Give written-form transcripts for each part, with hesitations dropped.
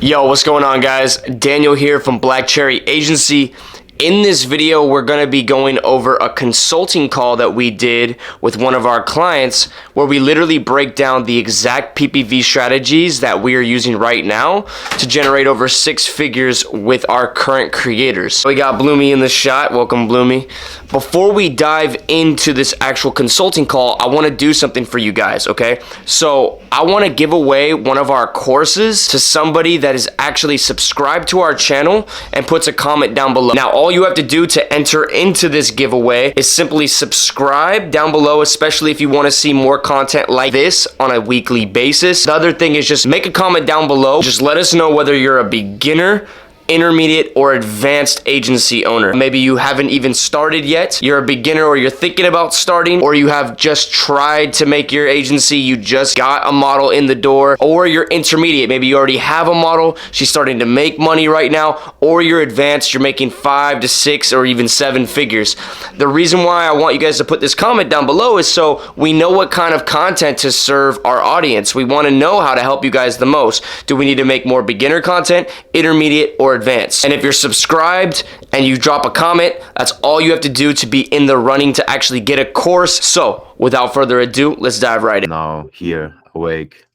Yo, what's going on, guys? Daniel here from Black Cherry Agency. In this video, we're going to be going over a consulting call that we did with one of our clients where we literally break down the exact PPV strategies that we are using right now to generate over 6 figures with our current creators. We got Bloomy in the shot. Welcome, Bloomy. Before we dive into this actual consulting call, I want to do something for you guys, okay? So I want to give away one of our courses to somebody that is actually subscribed to our channel and puts a comment down below. Now, all you have to do to enter into this giveaway is simply subscribe down below, especially if you want to see more content like this on a weekly basis. The other thing is just make a comment down below. Just let us know whether you're a beginner, intermediate, or advanced agency owner. Maybe you haven't even started yet, you're a beginner, or you're thinking about starting, or you have just tried to make your agency, you just got a model in the door, or you're intermediate, maybe you already have a model, she's starting to make money right now, or you're advanced, you're making 5 to 6 or even 7 figures. The reason why I want you guys to put this comment down below is so we know what kind of content to serve our audience. We want to know how to help you guys the most. Do we need to make more beginner content, intermediate, or advanced? And if you're subscribed and you drop a comment, that's all you have to do to be in the running to actually get a course. So without further ado, let's dive right in. Now here, awake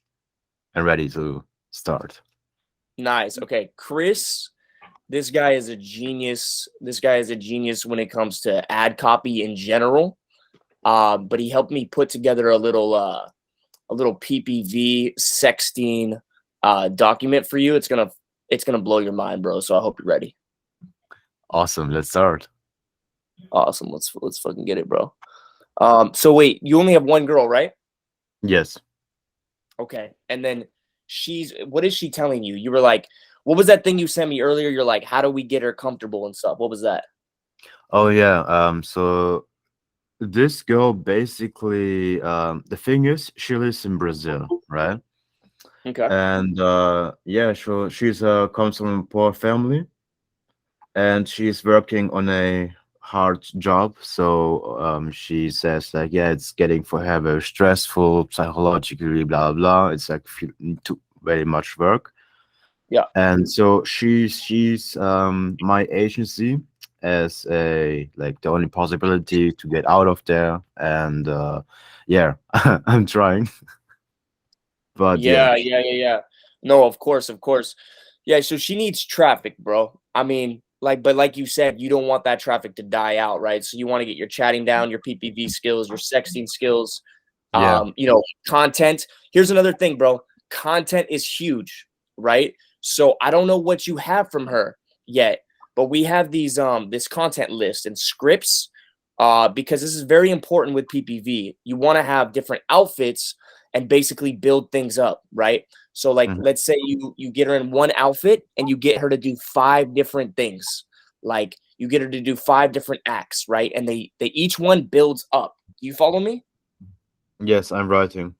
and ready to start. Nice. Okay, Chris, this guy is a genius. This guy is a genius when it comes to ad copy in general. But he helped me put together a little PPV sexting document for you. It's gonna blow your mind, bro. So I hope you're ready. Awesome, let's start. Awesome. Let's fucking get it, bro. So wait, you only have one girl, right? Yes. Okay. And then what is she telling you? You were like, what was that thing you sent me earlier? You're like, how do we get her comfortable and stuff? What was that? Oh yeah. So this girl basically, the thing is, she lives in Brazil, right? Okay. And yeah, so she's comes from a poor family, and she's working on a hard job. So she says like, yeah, it's getting for her very stressful, psychologically, blah blah. It's like too very much work. Yeah. And so she's my agency as a like the only possibility to get out of there. And yeah, I'm trying. But Yeah. No, of course. Yeah, so she needs traffic, bro. I mean, but like you said, you don't want that traffic to die out, right? So you want to get your chatting down, your PPV skills, your sexting skills, yeah. Content. Here's another thing, bro. Content is huge, right? So I don't know what you have from her yet, but we have these this content list and scripts because this is very important with PPV. You want to have different outfits and basically build things up, right? So like, let's say you get her in one outfit and you get her to do 5 different things. Like you get her to do 5 different acts, right? And they each one builds up. Do you follow me? Yes, I'm writing.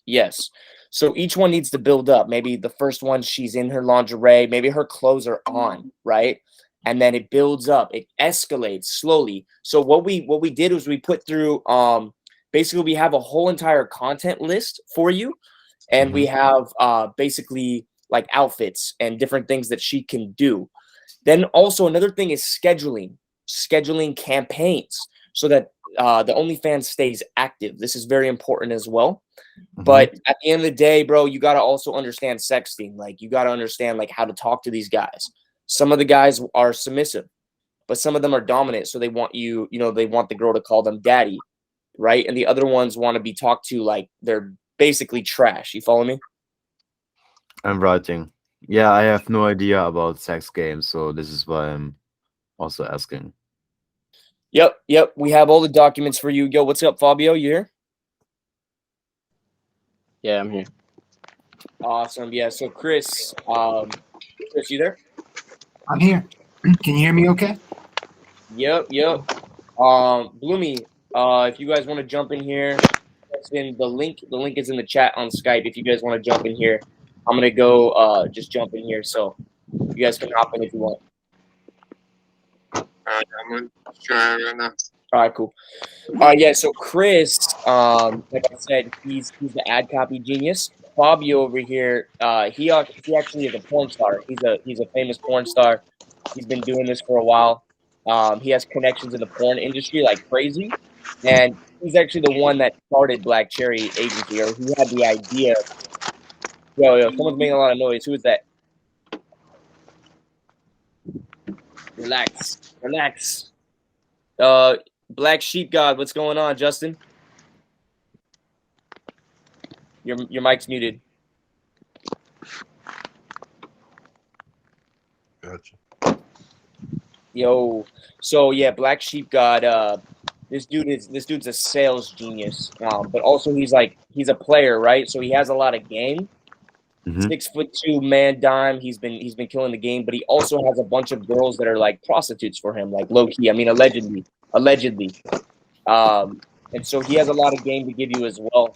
Yes. So each one needs to build up. Maybe the first one, she's in her lingerie. Maybe her clothes are on, right? And then it builds up. It escalates slowly. So what we did was we put through basically we have a whole entire content list for you, and we have basically like outfits and different things that she can do. Then also another thing is scheduling campaigns so that the OnlyFans stays active. This is very important as well. But at the end of the day, bro, you got to also understand sexting. Like you got to understand like how to talk to these guys. Some of the guys are submissive, but some of them are dominant. So they want they want the girl to call them daddy, right? And the other ones want to be talked to like they're basically trash. You follow me? I'm writing. Yeah, I have no idea about sex games, so this is why I'm also asking. Yep. We have all the documents for you. Yo, what's up, Fabio? You here? Yeah, I'm here. Awesome. Yeah. So Chris, you there? I'm here. Can you hear me okay? Yep. Bloomy, if you guys want to jump in here, that's in the link. The link is in the chat on Skype. If you guys want to jump in here, I'm gonna go just jump in here. So you guys can hop in if you want. Alright, I'm gonna try right now. All right, cool. Yeah, so Chris, like I said, he's the ad copy genius. Fabio over here, he actually is a porn star. He's a famous porn star. He's been doing this for a while. He has connections in the porn industry like crazy, and he's actually the one that started Black Cherry Agency, or he had the idea. Yo, someone's making a lot of noise. Who is that? Relax, relax. Black Sheep God, what's going on, Justin? Your mic's muted. Gotcha. Yo, so yeah, Black Sheep God. This dude's a sales genius. But also he's a player, right? So he has a lot of game. Mhm. 6'2" man dime. He's been killing the game, but he also has a bunch of girls that are like prostitutes for him, like low key. I mean, allegedly. And so he has a lot of game to give you as well.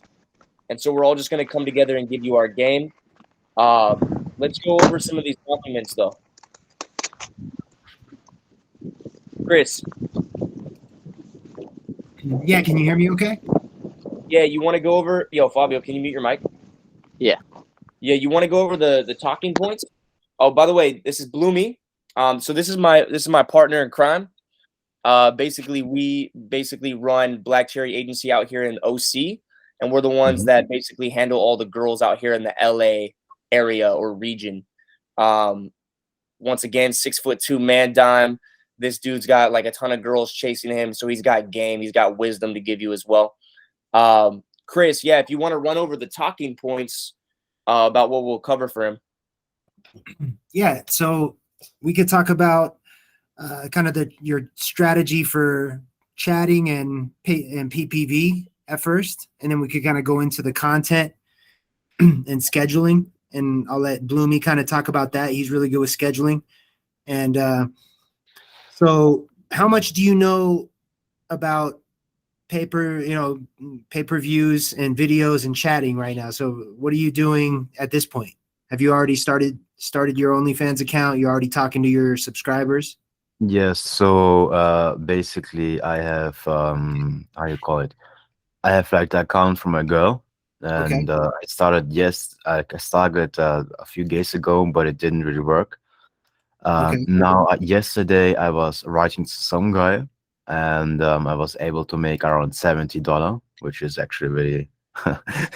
And so we're all just gonna come together and give you our game. Let's go over some of these documents though. Chris, Yeah, can you hear me okay? yeah, you want to go over? Yo, Fabio, can you mute your mic? Yeah. Yeah, you want to go over the talking points? Oh, by the way, this is Bloomy. So this is my partner in crime. Basically, we run Black Cherry Agency out here in OC, and we're the ones that basically handle all the girls out here in the LA area or region. Once again, 6'2" man dime. This dude's got like a ton of girls chasing him, so he's got game, he's got wisdom to give you as well. Chris, yeah, if you want to run over the talking points about what we'll cover for him. Yeah, so we could talk about kind of your strategy for chatting and PPV at first, and then we could kind of go into the content and scheduling. And I'll let Bloomy kind of talk about that. He's really good with scheduling. And so, how much do you know about pay-per-views and videos and chatting right now? So, what are you doing at this point? Have you already started your OnlyFans account? You're already talking to your subscribers? Yes. So basically, I have how you call it? I have like the account for my girl, Okay. and I started. Yes, I started a few days ago, but it didn't really work. Okay. Now, yesterday I was writing to some guy, and I was able to make around $70, which is actually really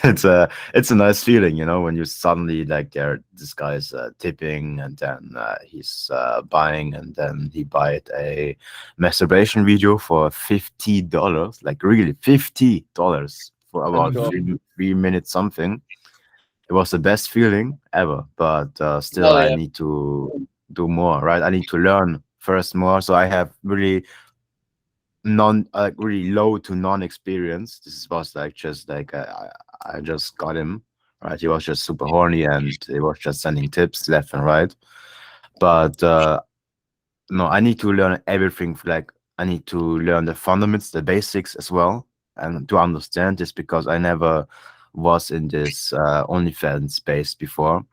it's a nice feeling, when you suddenly like this guy's tipping, and then he's buying, and then he bought a masturbation video for $50, like really $50 for about Cool. 3 minutes something. It was the best feeling ever, but still Hell I yeah. need to do more, right? I need to learn first more. So I have really really low to non-experience. This was like just like I just got him, right? He was just super horny, and he was just sending tips left and right. But no, I need to learn everything. Like I need to learn the fundamentals, the basics as well, and to understand this, because I never was in this OnlyFans space before.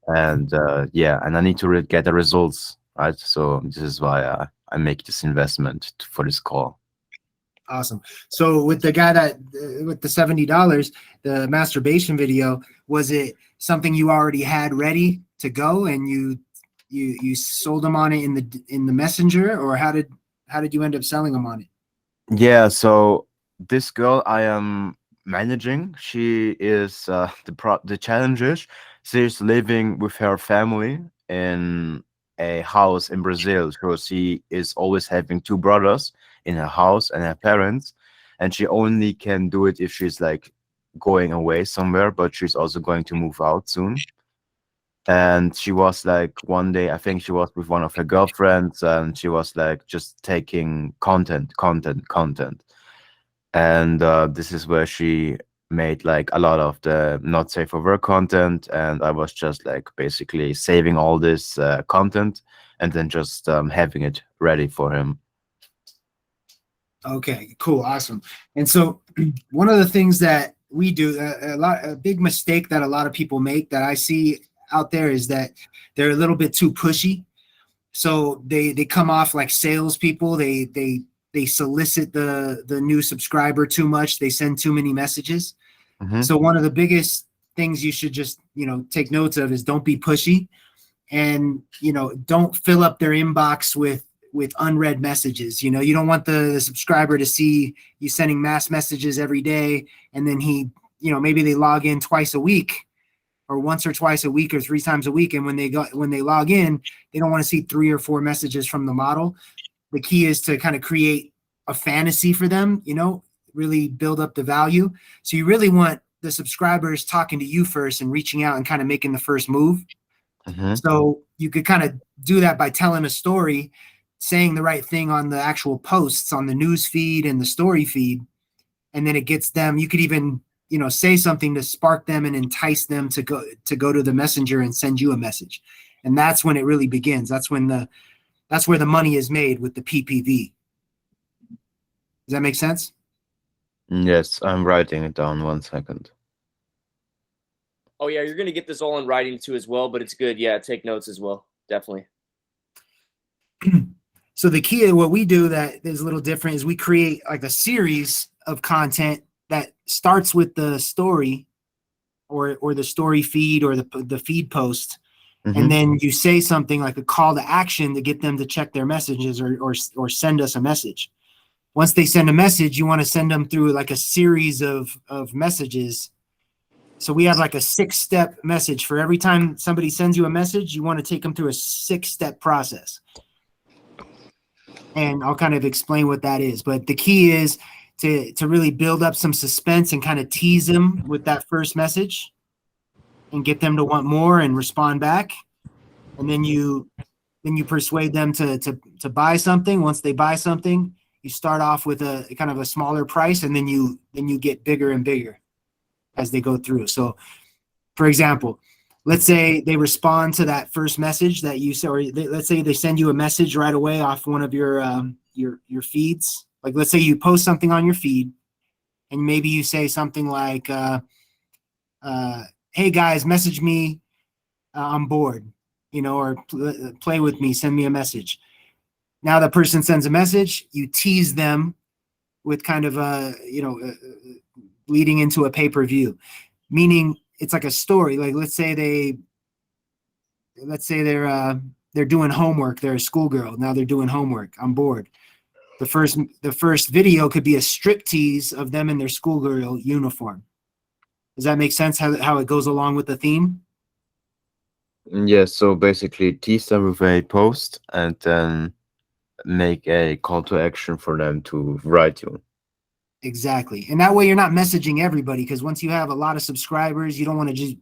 And yeah, and I need to get the results, right? So this is why I make this investment for this call. Awesome. So with the guy with the $70, the masturbation video, was it something you already had ready to go, and you sold them on it in the messenger, or how did you end up selling them on it? Yeah, so this girl I am managing, she is the challenge is she's living with her family in a house in Brazil. So she is always having two brothers in her house and her parents, and she only can do it if she's like going away somewhere, but she's also going to move out soon. And she was like, one day I think she was with one of her girlfriends, and she was like just taking content. And this is where she made like a lot of the not safe for work content, and I was just like basically saving all this content, and then just having it ready for him. Okay, cool, awesome. And so one of the things that we do, a big mistake that a lot of people make that I see out there, is that they're a little bit too pushy. So they come off like salespeople. They solicit the new subscriber too much. They send too many messages. Mhm. So one of the biggest things you should just, take notes of is don't be pushy, and, don't fill up their inbox with unread messages. You don't want the subscriber to see you sending mass messages every day, and then maybe they log in twice a week, or once or twice a week, or 3 times a week, and when they log in, they don't want to see 3 or 4 messages from the model. The key is to kind of create a fantasy for them, really build up the value. So you really want the subscribers talking to you first and reaching out and kind of making the first move. So you could kind of do that by telling a story, saying the right thing on the actual posts on the news feed and the story feed. And then it gets them, you could even, say something to spark them and entice them to go to the messenger and send you a message. And that's when it really begins. That's where the money is made with the PPV. Does that make sense? Yes, I'm writing it down 1 second. Oh yeah, you're gonna get this all in writing too as well, but it's good. Yeah, take notes as well, definitely. So the key of what we do that is a little different is we create like a series of content that starts with the story or the story feed or the feed post. And then you say something like a call to action to get them to check their messages or send us a message. Once they send a message, you want to send them through like a series of messages. So we have like a 6-step message for every time somebody sends you a message. You want to take them through a 6-step process. And I'll kind of explain what that is. But the key is to really build up some suspense and kind of tease them with that first message and get them to want more and respond back. And then you persuade them to buy something. Once they buy something, you start off with a kind of a smaller price, and then you get bigger and bigger as they go through. So for example, let's say they respond to that first message that you said, or let's say they send you a message right away off one of your feeds. Like let's say you post something on your feed, and maybe you say something like, hey guys, message me, I'm bored, or play with me, send me a message. Now the person sends a message, you tease them with kind of leading into a pay-per-view, meaning it's like a story. Like let's say they're doing homework. They're a schoolgirl. Now they're doing homework. I'm bored. The first video could be a striptease of them in their schoolgirl uniform. Does that make sense? How it goes along with the theme? Yes, so basically tease them with a post and then make a call to action for them to write you. Exactly. And that way you're not messaging everybody, because once you have a lot of subscribers, you don't want to just,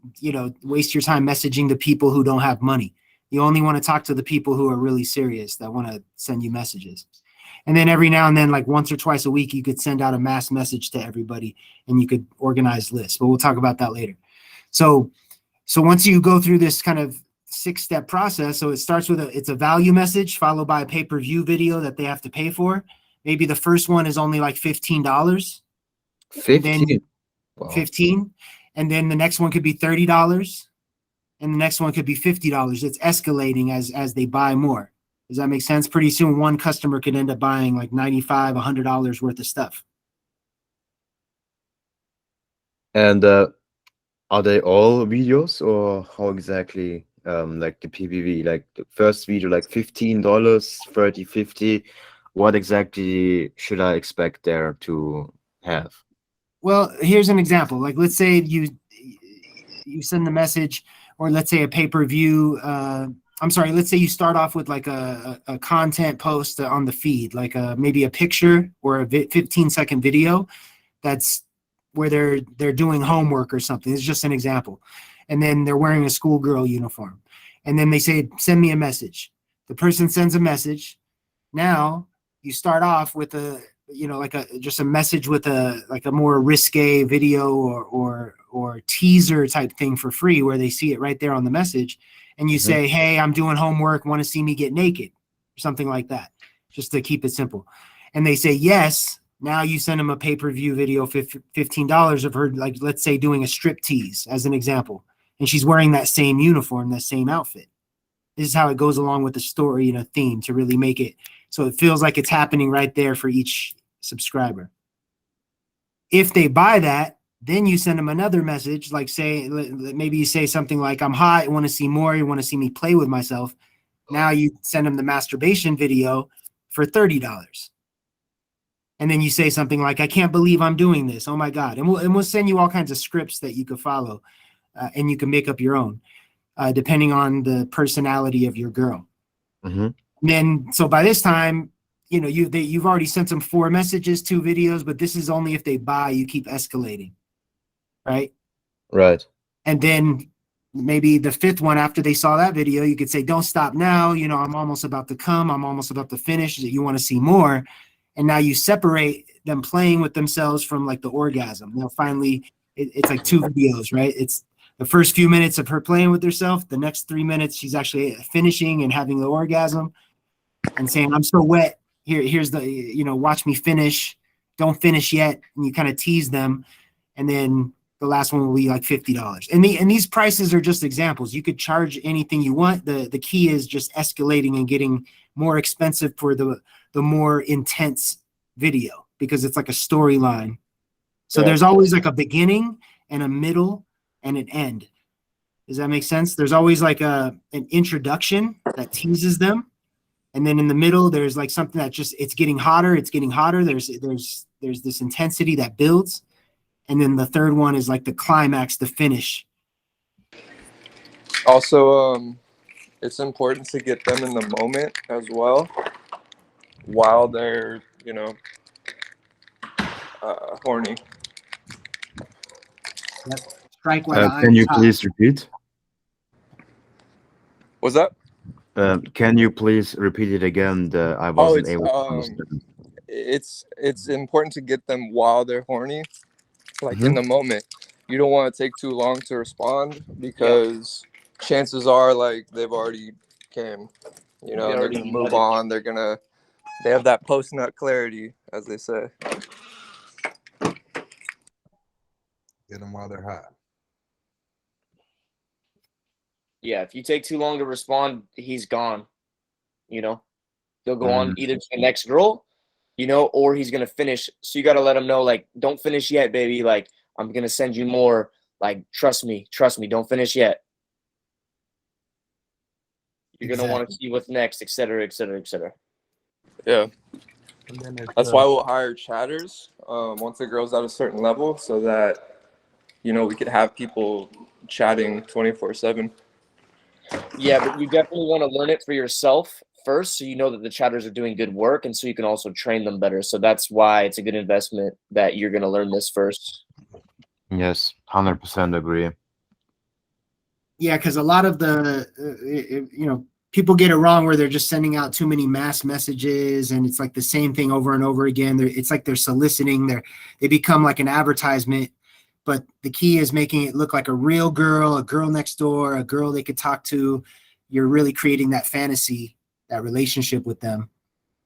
waste your time messaging the people who don't have money. You only want to talk to the people who are really serious that want to send you messages. And then every now and then, like once or twice a week, you could send out a mass message to everybody and you could organize lists, but we'll talk about that later. So once you go through this kind of 6-step process, so it starts with it's a value message followed by a pay-per-view video that they have to pay for. Maybe the first one is only like $15. 15? Wow. 15. And then the next one could be $30. And the next one could be $50. It's escalating as they buy more. Does that make sense? Pretty soon one customer could end up buying like $95, $100 worth of stuff. And are they all videos, or how exactly like the PPV, like the first video, like $15, 30, 50? What exactly should I expect there to have? Well, here's an example. Like, let's say you send the message, or let's say a pay-per-view. Let's say you start off with like a content post on the feed, like maybe a picture or a 15-second video that's where they're doing homework or something. It's just an example. And then they're wearing a schoolgirl uniform. And then they say, send me a message. The person sends a message. Now you start off with just a message with a more risque video or teaser type thing for free, where they see it right there on the message. And you say, hey, I'm doing homework, want to see me get naked, or something like that, just to keep it simple. And they say yes. Now you send them a pay-per-view video, $15 of her, like, let's say, doing a strip tease as an example. And she's wearing that same uniform, that same outfit. This is how it goes along with the story and a theme to really make it so it feels like it's happening right there for each subscriber. If they buy that, Then you send them another message, like maybe you say something like, I'm hot, you want to see more, you want to see me play with myself. Now you send them the masturbation video for $30. And then you say something like, I can't believe I'm doing this. Oh my God. And we'll send you all kinds of scripts that you could follow, and you can make up your own, depending on the personality of your girl. Mm-hmm. And then, so by this time, you know, you've already sent them 4 messages, 2 videos, but this is only if they buy. You keep escalating, right? Right. And then maybe the 5th one, after they saw that video, you could say, don't stop now. You know, I'm almost about to come. I'm almost about to finish. You want to see more. And now you separate them playing with themselves from like the orgasm. Now finally, it's like 2 videos, right? It's the first few minutes of her playing with herself. The next 3 minutes, she's actually finishing and having the orgasm and saying, I'm so wet. Here's the, you know, watch me finish. Don't finish yet. And you kind of tease them. And then the last one will be like $50. And these prices are just examples. You could charge anything you want. The key is just escalating and getting more expensive for the more intense video, because it's like a storyline. So there's always like a beginning and a middle and an end. Does that make sense? There's always like an introduction that teases them. And then in the middle, there's like something that just, it's getting hotter. It's getting hotter. There's this intensity that builds. And then the third one is like the climax, the finish. Also, it's important to get them in the moment as well, while they're, you know, horny. Yep. Strike while the iron Can you is hot. please repeat? What's that? Can you please repeat it again? I wasn't able to understand. It's important to get them while they're horny, like in the moment. You don't want to take too long to respond, because chances are like they've already came, you know, they're gonna move on. They have that post nut clarity, as they say. Get them while they're hot. Yeah, if you take too long to respond, he's gone. You know, he'll go on either to the next girl, you know, or he's gonna finish. So you got to let him know, like, don't finish yet, baby. Like, I'm gonna send you more. Like, trust me, don't finish yet. You're gonna want to see what's next, et cetera, et cetera, et cetera. Yeah, that's why we'll hire chatters once the girl's at a certain level, so that, you know, we could have people chatting 24/7. Yeah, but you definitely want to learn it for yourself first, so you know that the chatters are doing good work, and so you can also train them better. So that's why it's a good investment that you're going to learn this first. Yes, 100% agree. Yeah, because a lot of the, you know, people get it wrong where they're just sending out too many mass messages, and it's like the same thing over and over again. It's like they're soliciting. They become like an advertisement. But the key is making it look like a real girl, a girl next door, a girl they could talk to. You're really creating that fantasy, that relationship with them.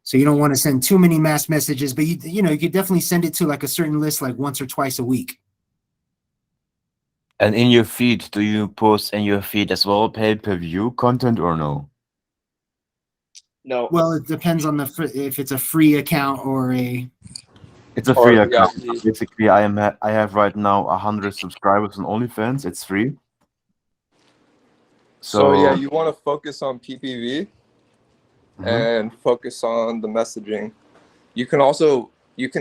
So you don't want to send too many mass messages, but you know, you could definitely send it to like a certain list, like once or twice a week. And in your feed, do you post in your feed as well pay-per-view content or no? No. Well, it depends on if it's a free account or a. It's a free account. Basically, I have right now 100 subscribers on OnlyFans. It's free. So yeah, you want to focus on PPV and focus on the messaging. You can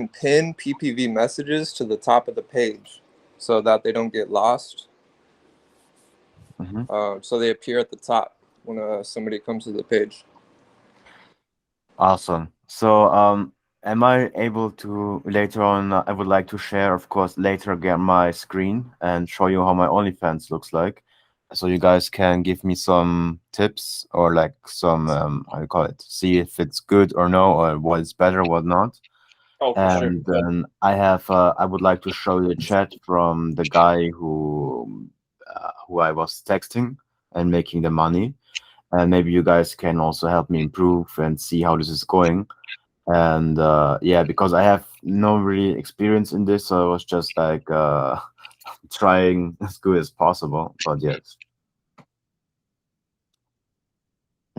pin PPV messages to the top of the page so that they don't get lost. So they appear at the top when somebody comes to the page. Awesome. So am I able to later on? I would like to share, of course, later again my screen and show you how my OnlyFans looks like, so you guys can give me some tips or like some how you call it, see if it's good or no, or what is better, what not. Oh, for sure. And then I would like to show you the chat from the guy who I was texting and making the money. And maybe you guys can also help me improve and see how this is going. And yeah, because I have no really experience in this, so I was just like trying as good as possible. But yes.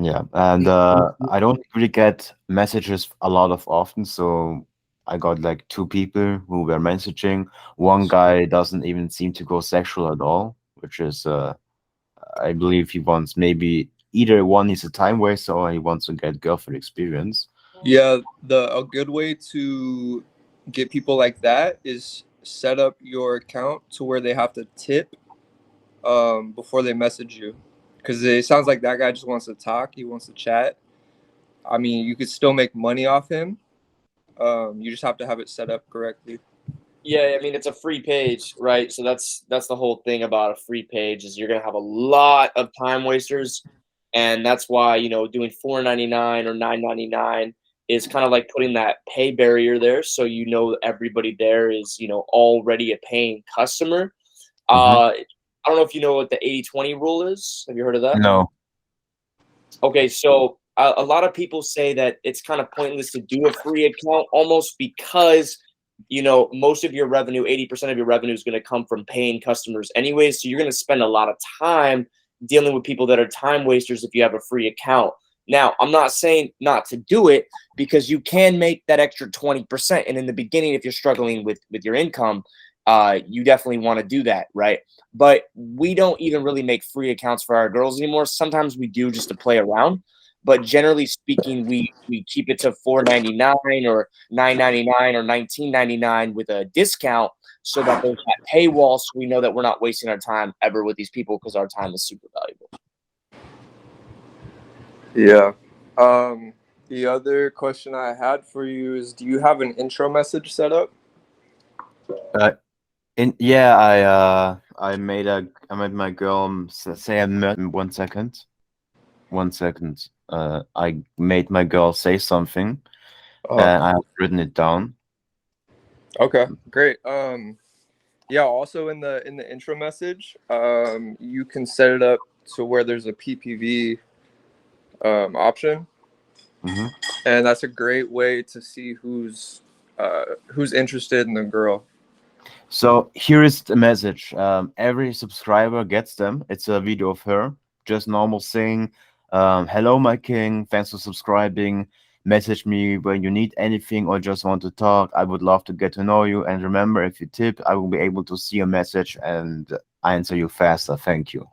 Yeah, and I don't really get messages a lot of often, so I got like 2 people who were messaging. One guy doesn't even seem to go sexual at all, which is I believe he wants maybe either one is a time waster or he wants to get girlfriend experience. Yeah, a good way to get people like that is set up your account to where they have to tip before they message you, because it sounds like that guy just wants to talk. He wants to chat. I mean, you could still make money off him. You just have to have it set up correctly. Yeah, I mean it's a free page, right? So that's the whole thing about a free page is you're gonna have a lot of time wasters, and that's why doing $4.99 or $9.99 is kind of like putting that pay barrier there, so everybody there is already a paying customer. I don't know if you know what the 80/20 rule is. Have you heard of that? No. Okay, so a lot of people say that it's kind of pointless to do a free account almost because most of your revenue, 80% of your revenue is going to come from paying customers anyway. So you're going to spend a lot of time dealing with people that are time wasters if you have a free account. Now, I'm not saying not to do it because you can make that extra 20%. And in the beginning, if you're struggling with your income, you definitely want to do that, right? But we don't even really make free accounts for our girls anymore. Sometimes we do just to play around. But generally speaking, we keep it to $4.99 or $9.99 or $19.99 with a discount so that there's that paywall, so we know that we're not wasting our time ever with these people because our time is super valuable. Yeah. The other question I had for you is, do you have an intro message set up? I made my girl say 1 second. 1 second. I made my girl say something, and I have written it down. Okay, great. Yeah. Also, in the intro message, you can set it up to where there's a PPV option, and that's a great way to see who's interested in the girl. So here is the message. Every subscriber gets them. It's a video of her, just normal saying, hello, my king. Thanks for subscribing. Message me when you need anything or just want to talk. I would love to get to know you. And remember, if you tip, I will be able to see your message and answer you faster. Thank you.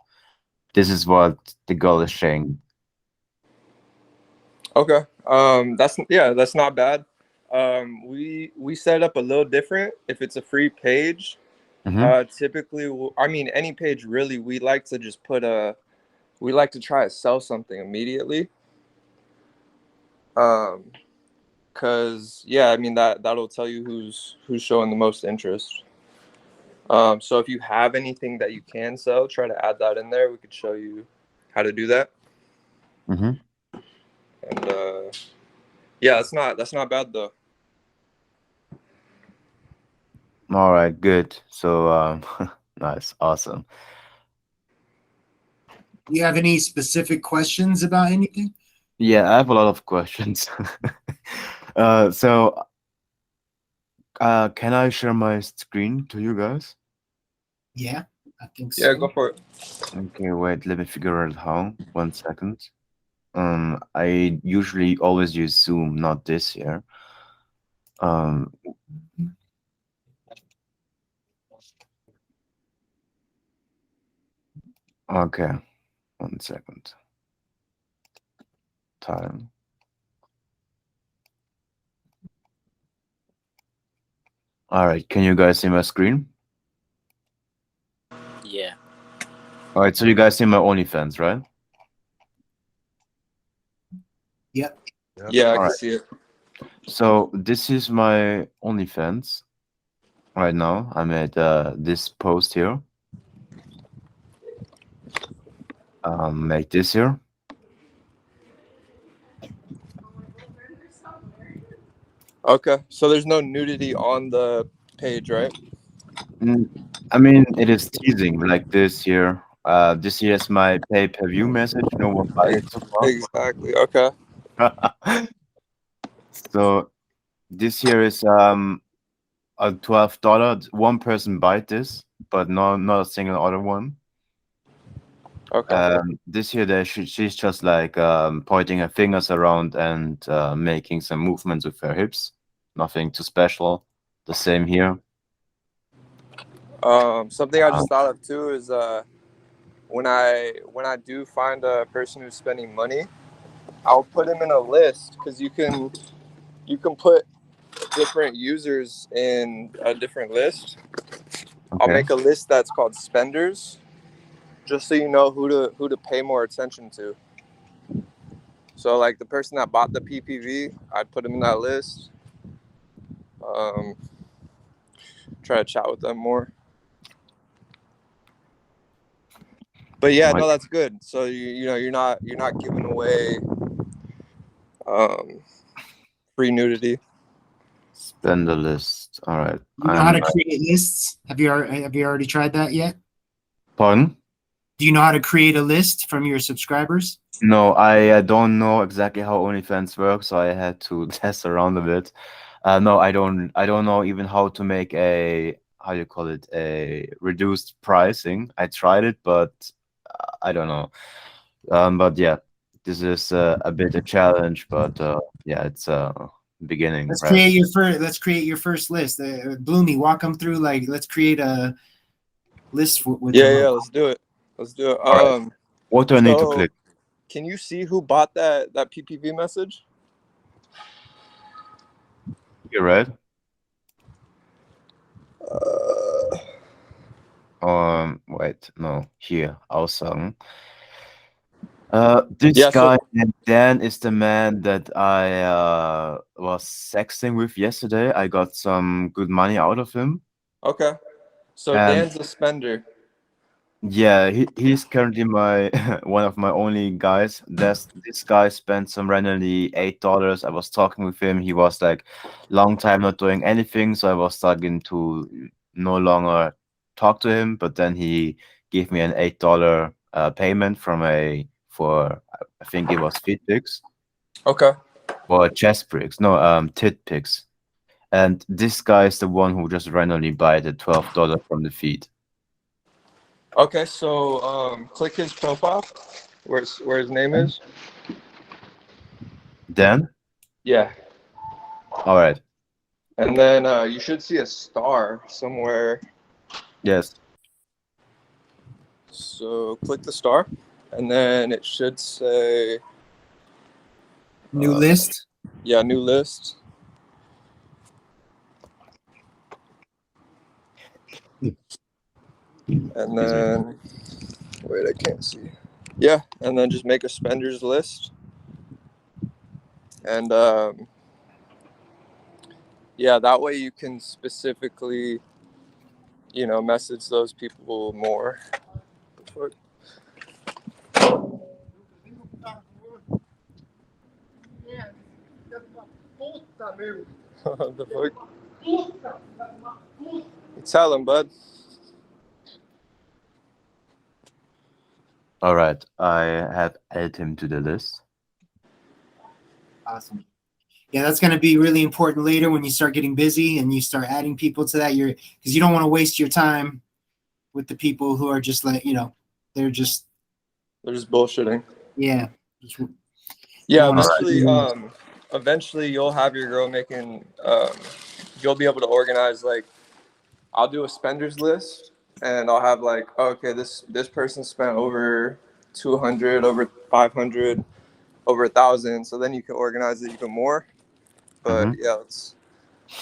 This is what the girl is saying. Okay. That's not bad. We set up a little different if it's a free page. Typically, any page really, we like to just we like to try to sell something immediately. Cause that'll tell you who's showing the most interest. So if you have anything that you can sell, try to add that in there. We could show you how to do that. And yeah, that's not bad though. All right, good. So nice, awesome. Do you have any specific questions about anything? Yeah, I have a lot of questions. So can I share my screen to you guys? Yeah, I think so. Yeah, go for it. Okay, wait, let me figure out how. 1 second. I usually always use Zoom, not this here. Okay, 1 second. Time. All right, can you guys see my screen? Yeah. All right, so you guys see my OnlyFans, right? Yep. Yeah, I can see it. So this is my OnlyFans. Right now, I made this post here. Make this here. Okay, so there's no nudity on the page, right? I mean, it is teasing like this here. This here is my pay-per-view message. No one buy it so far. Exactly. Okay. So this here is a $12. One person buy this, but not a single other one. Okay. This here, she's just like pointing her fingers around and making some movements with her hips. Nothing too special. The same here. Something I just thought of too is when I do find a person who's spending money, I'll put him in a list because you can put different users in a different list. I'll Okay. make a list that's called spenders, just so you know who to pay more attention to. So like the person that bought the PPV, I'd put them in that list. Try to chat with them more. But yeah, no, that's good. So you know you're not giving away free nudity. Spend the list. All right. You know how to create lists? Have you already tried that yet? Pardon? Do you know how to create a list from your subscribers? No, I don't know exactly how OnlyFans works, so I had to test around a bit. No, I don't know even how to make a, how you call it, a reduced pricing. I tried it, but I don't know. But yeah, this is a bit a challenge, but yeah, it's beginning. Let's right? create your first list. Bloomy, walk them through. Like, let's create a list with Yeah, let's do it. Right. What do I need to click? Can you see who bought that PPV message? You're right. Wait, no, here, Aussagen. This Yeah, guy named Dan is the man that I was sexting with yesterday. I got some good money out of him. Okay. So And Dan's a spender. yeah, he's currently my one of my only guys. This guy spent some randomly $8. I was talking with him. He was like long time not doing anything, so I was starting to no longer talk to him. But then he gave me an $8 payment for I think it was feet pics. Okay. Or chest pics. No, tit pics. And this guy is the one who just randomly buy the $12 from the feed. Okay, so click his profile, where his name is. Dan? Yeah. All right. And then you should see a star somewhere. Yes. So click the star, and then it should say new list. Yeah, new list. And then wait, I can't see. Yeah, and then just make a spenders list. And yeah, that way you can specifically, message those people more. The fuck? Tell him, bud. All right, I have added him to the list. Awesome. Yeah, that's going to be really important later when you start getting busy and you start adding people to that. Because you don't want to waste your time with the people who are just like, they're just bullshitting. Yeah. Yeah, eventually you'll have your girl making you'll be able to organize, like, I'll do a spenders list and I'll have like, okay, this person spent over 200, over 500, over 1,000. So then you can organize it even more. But yeah, let's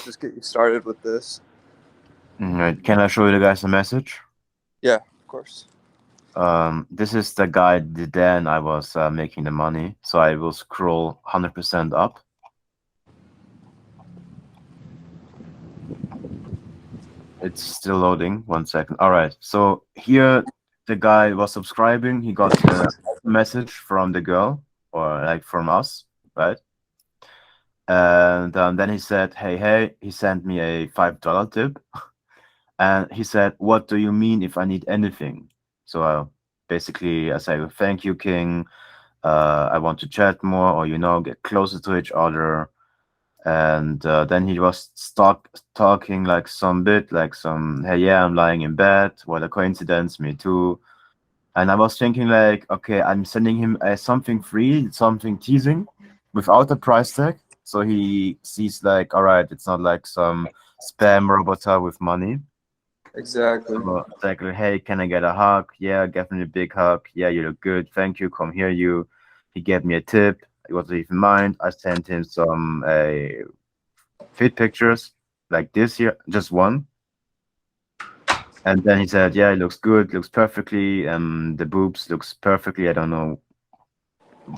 just get you started with this. All right, can I show you guys a message? Yeah, of course. This is the guy, the Dan I was making the money. So I will scroll 100% up. It's still loading. 1 second. All right. So here the guy was subscribing. He got a message from the girl, or like from us, right? And then he said, hey, he sent me a $5 tip. And he said, what do you mean if I need anything? So basically I say, thank you, King. I want to chat more, or, get closer to each other. And then he was talking like hey, yeah, I'm lying in bed. What a coincidence, me too. And I was thinking like, okay, I'm sending him something free, something teasing without a price tag. So he sees like, all right, it's not like some spam robot with money. Exactly. So it's like, hey, can I get a hug? Yeah, definitely a big hug. Yeah, you look good. Thank you. Come here, you. He gave me a tip. It wasn't even mine. I sent him some fit pictures like this here, just one. And then he said, yeah, it looks good, looks perfectly. The boobs looks perfectly. I don't know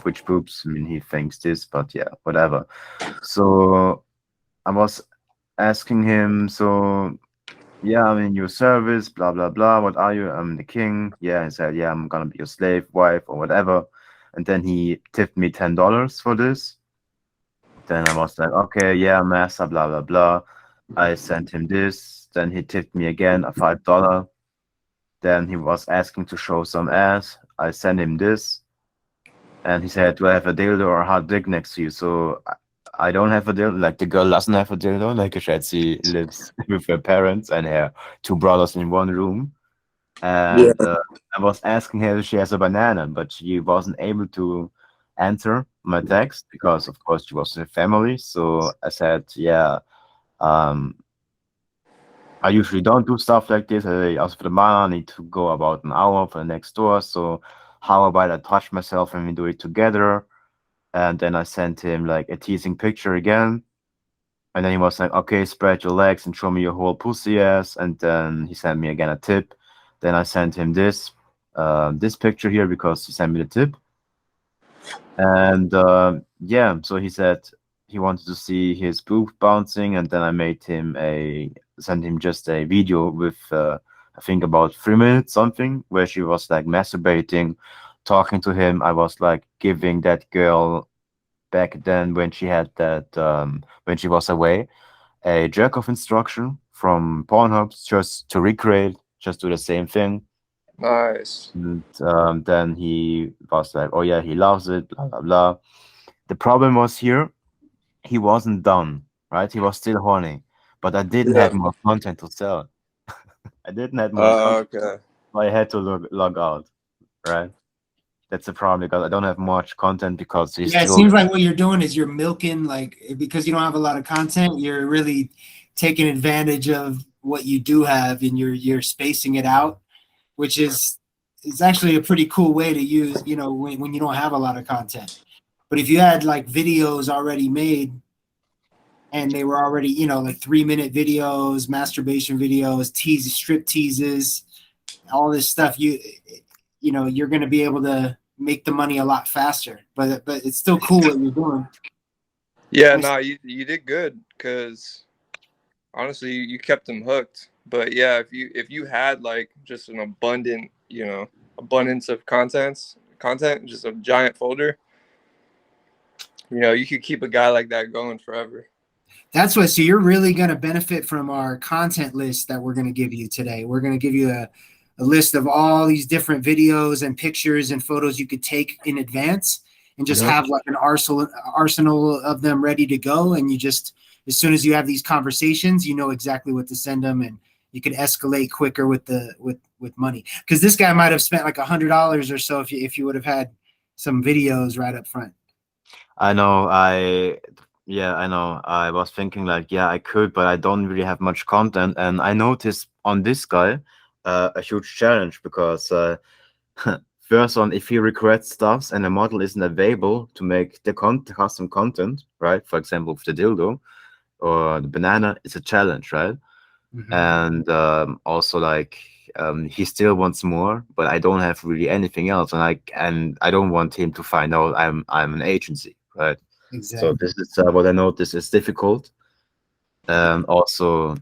which boobs. I mean, he thinks this, but yeah, whatever. So I was asking him, so yeah, I'm in your service, blah blah blah. What are you? I'm the king. Yeah, he said, yeah, I'm gonna be your slave, wife, or whatever. And then he tipped me $10 for this. Then I was like, okay, yeah, massa, blah blah blah. I sent him this. Then he tipped me again a $5. Then he was asking to show some ass. I sent him this. And he said, do I have a dildo or a hard dick next to you? So I don't have a dildo. Like the girl doesn't have a dildo. Like she lives with her parents and her two brothers in one room. And I was asking her if she has a banana, but she wasn't able to answer my text because, of course, she was in a family. So I said, yeah, um, I usually don't do stuff like this. I asked for the banana. I need to go about an hour for the next door. So how about I touch myself and we do it together? And then I sent him like a teasing picture again. And then he was like, okay, spread your legs and show me your whole pussy ass. And then he sent me again a tip. Then I sent him this picture here because he sent me the tip. And yeah, so he said he wanted to see his boob bouncing. And then I sent him just a video with, I think about 3 minutes something, where she was like masturbating, talking to him. I was like giving that girl back then when she had that when she was away a jerk off instruction from Pornhub just to recreate, just do the same thing. Nice. And then he was like, oh yeah, he loves it, blah blah blah. The problem was here, he wasn't done, right? He was still horny, but I didn't have Yeah. more content to sell. I didn't have more content, Okay. so I had to log out, right? That's the problem because I don't have much content because he's Yeah, it still. seems like what you're doing is you're milking, like, because you don't have a lot of content, you're really taking advantage of what you do have, and you're spacing it out, which is actually a pretty cool way to use, when you don't have a lot of content. But if you had like videos already made and they were already, like 3-minute videos, masturbation videos, strip teases, all this stuff, you're going to be able to make the money a lot faster. But it's still cool what you're doing. Yeah, no, you did good because honestly, you kept them hooked. But yeah, if you had like just an abundance of content, just a giant folder, you could keep a guy like that going forever. That's what. So you're really going to benefit from our content list that we're going to give you today. We're going to give you a list of all these different videos and pictures and photos you could take in advance, and just have like an arsenal of them ready to go. And you just, as soon as you have these conversations, you know exactly what to send them, and you can escalate quicker with money. Because this guy might have spent like $100 or so if you would have had some videos right up front. I know. I know. I was thinking like, yeah, I could, but I don't really have much content. And I noticed on this guy a huge challenge because first on, if he regrets stuff and the model isn't available to make the custom content, right? For example, with the dildo or the banana, it's a challenge, right? Mm-hmm. And also like he still wants more, but I don't have really anything else, and I don't want him to find out I'm an agency, right? Exactly. So this is what I notice is difficult. Also,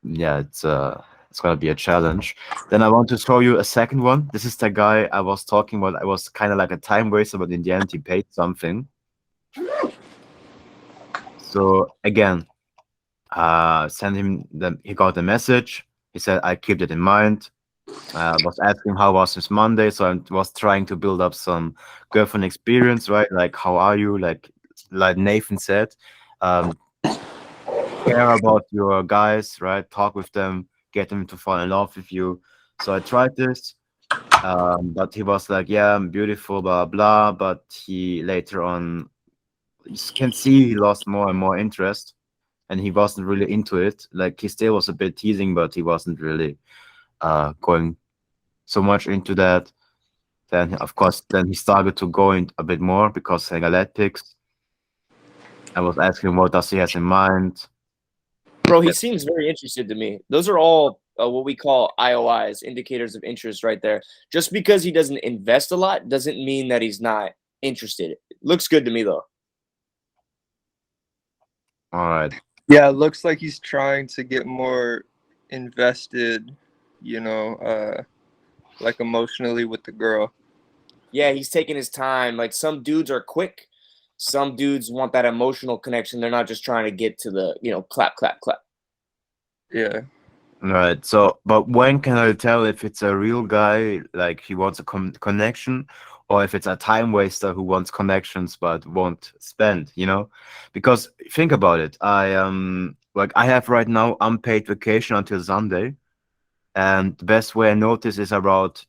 yeah, it's gonna be a challenge. Then I want to show you a second one. This is the guy I was talking about. I was kind of like a time waster, but in the end he paid something. So again, send him he got the message. He said, I keep it in mind. I was asking how was his Monday, so I was trying to build up some girlfriend experience, right? Like, how are you? Like Nathan said, care about your guys, right? Talk with them, get them to fall in love with you. So I tried this, but he was like, yeah, I'm beautiful, blah blah. But he later on, you can see he lost more and more interest, and he wasn't really into it. Like he still was a bit teasing, but he wasn't really going so much into that. Then of course, then he started to go in a bit more because I got pics. I was asking what does he has in mind. Bro, he Yep. seems very interested to me. Those are all what we call IOIs, indicators of interest, right there. Just because he doesn't invest a lot doesn't mean that he's not interested. It looks good to me, though. All right. Yeah, it looks like he's trying to get more invested, like emotionally with the girl. Yeah, he's taking his time. Like some dudes are quick. Some dudes want that emotional connection. They're not just trying to get to the, clap, clap, clap. Yeah. All right. So, but when can I tell if it's a real guy, like he wants a connection, or if it's a time waster who wants connections but won't spend, Because think about it. Like I have right now unpaid vacation until Sunday, and the best way I notice is around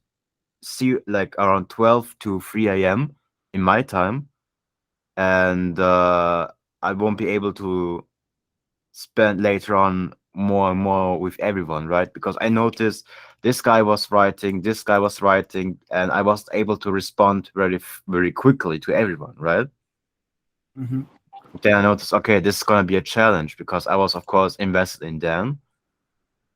12 to 3 a.m. in my time, and I won't be able to spend later on more and more with everyone, right? Because I noticed this guy was writing, and I was able to respond very quickly to everyone, right? Mm-hmm. Then I noticed, okay, this is gonna be a challenge because I was, of course, invested in them.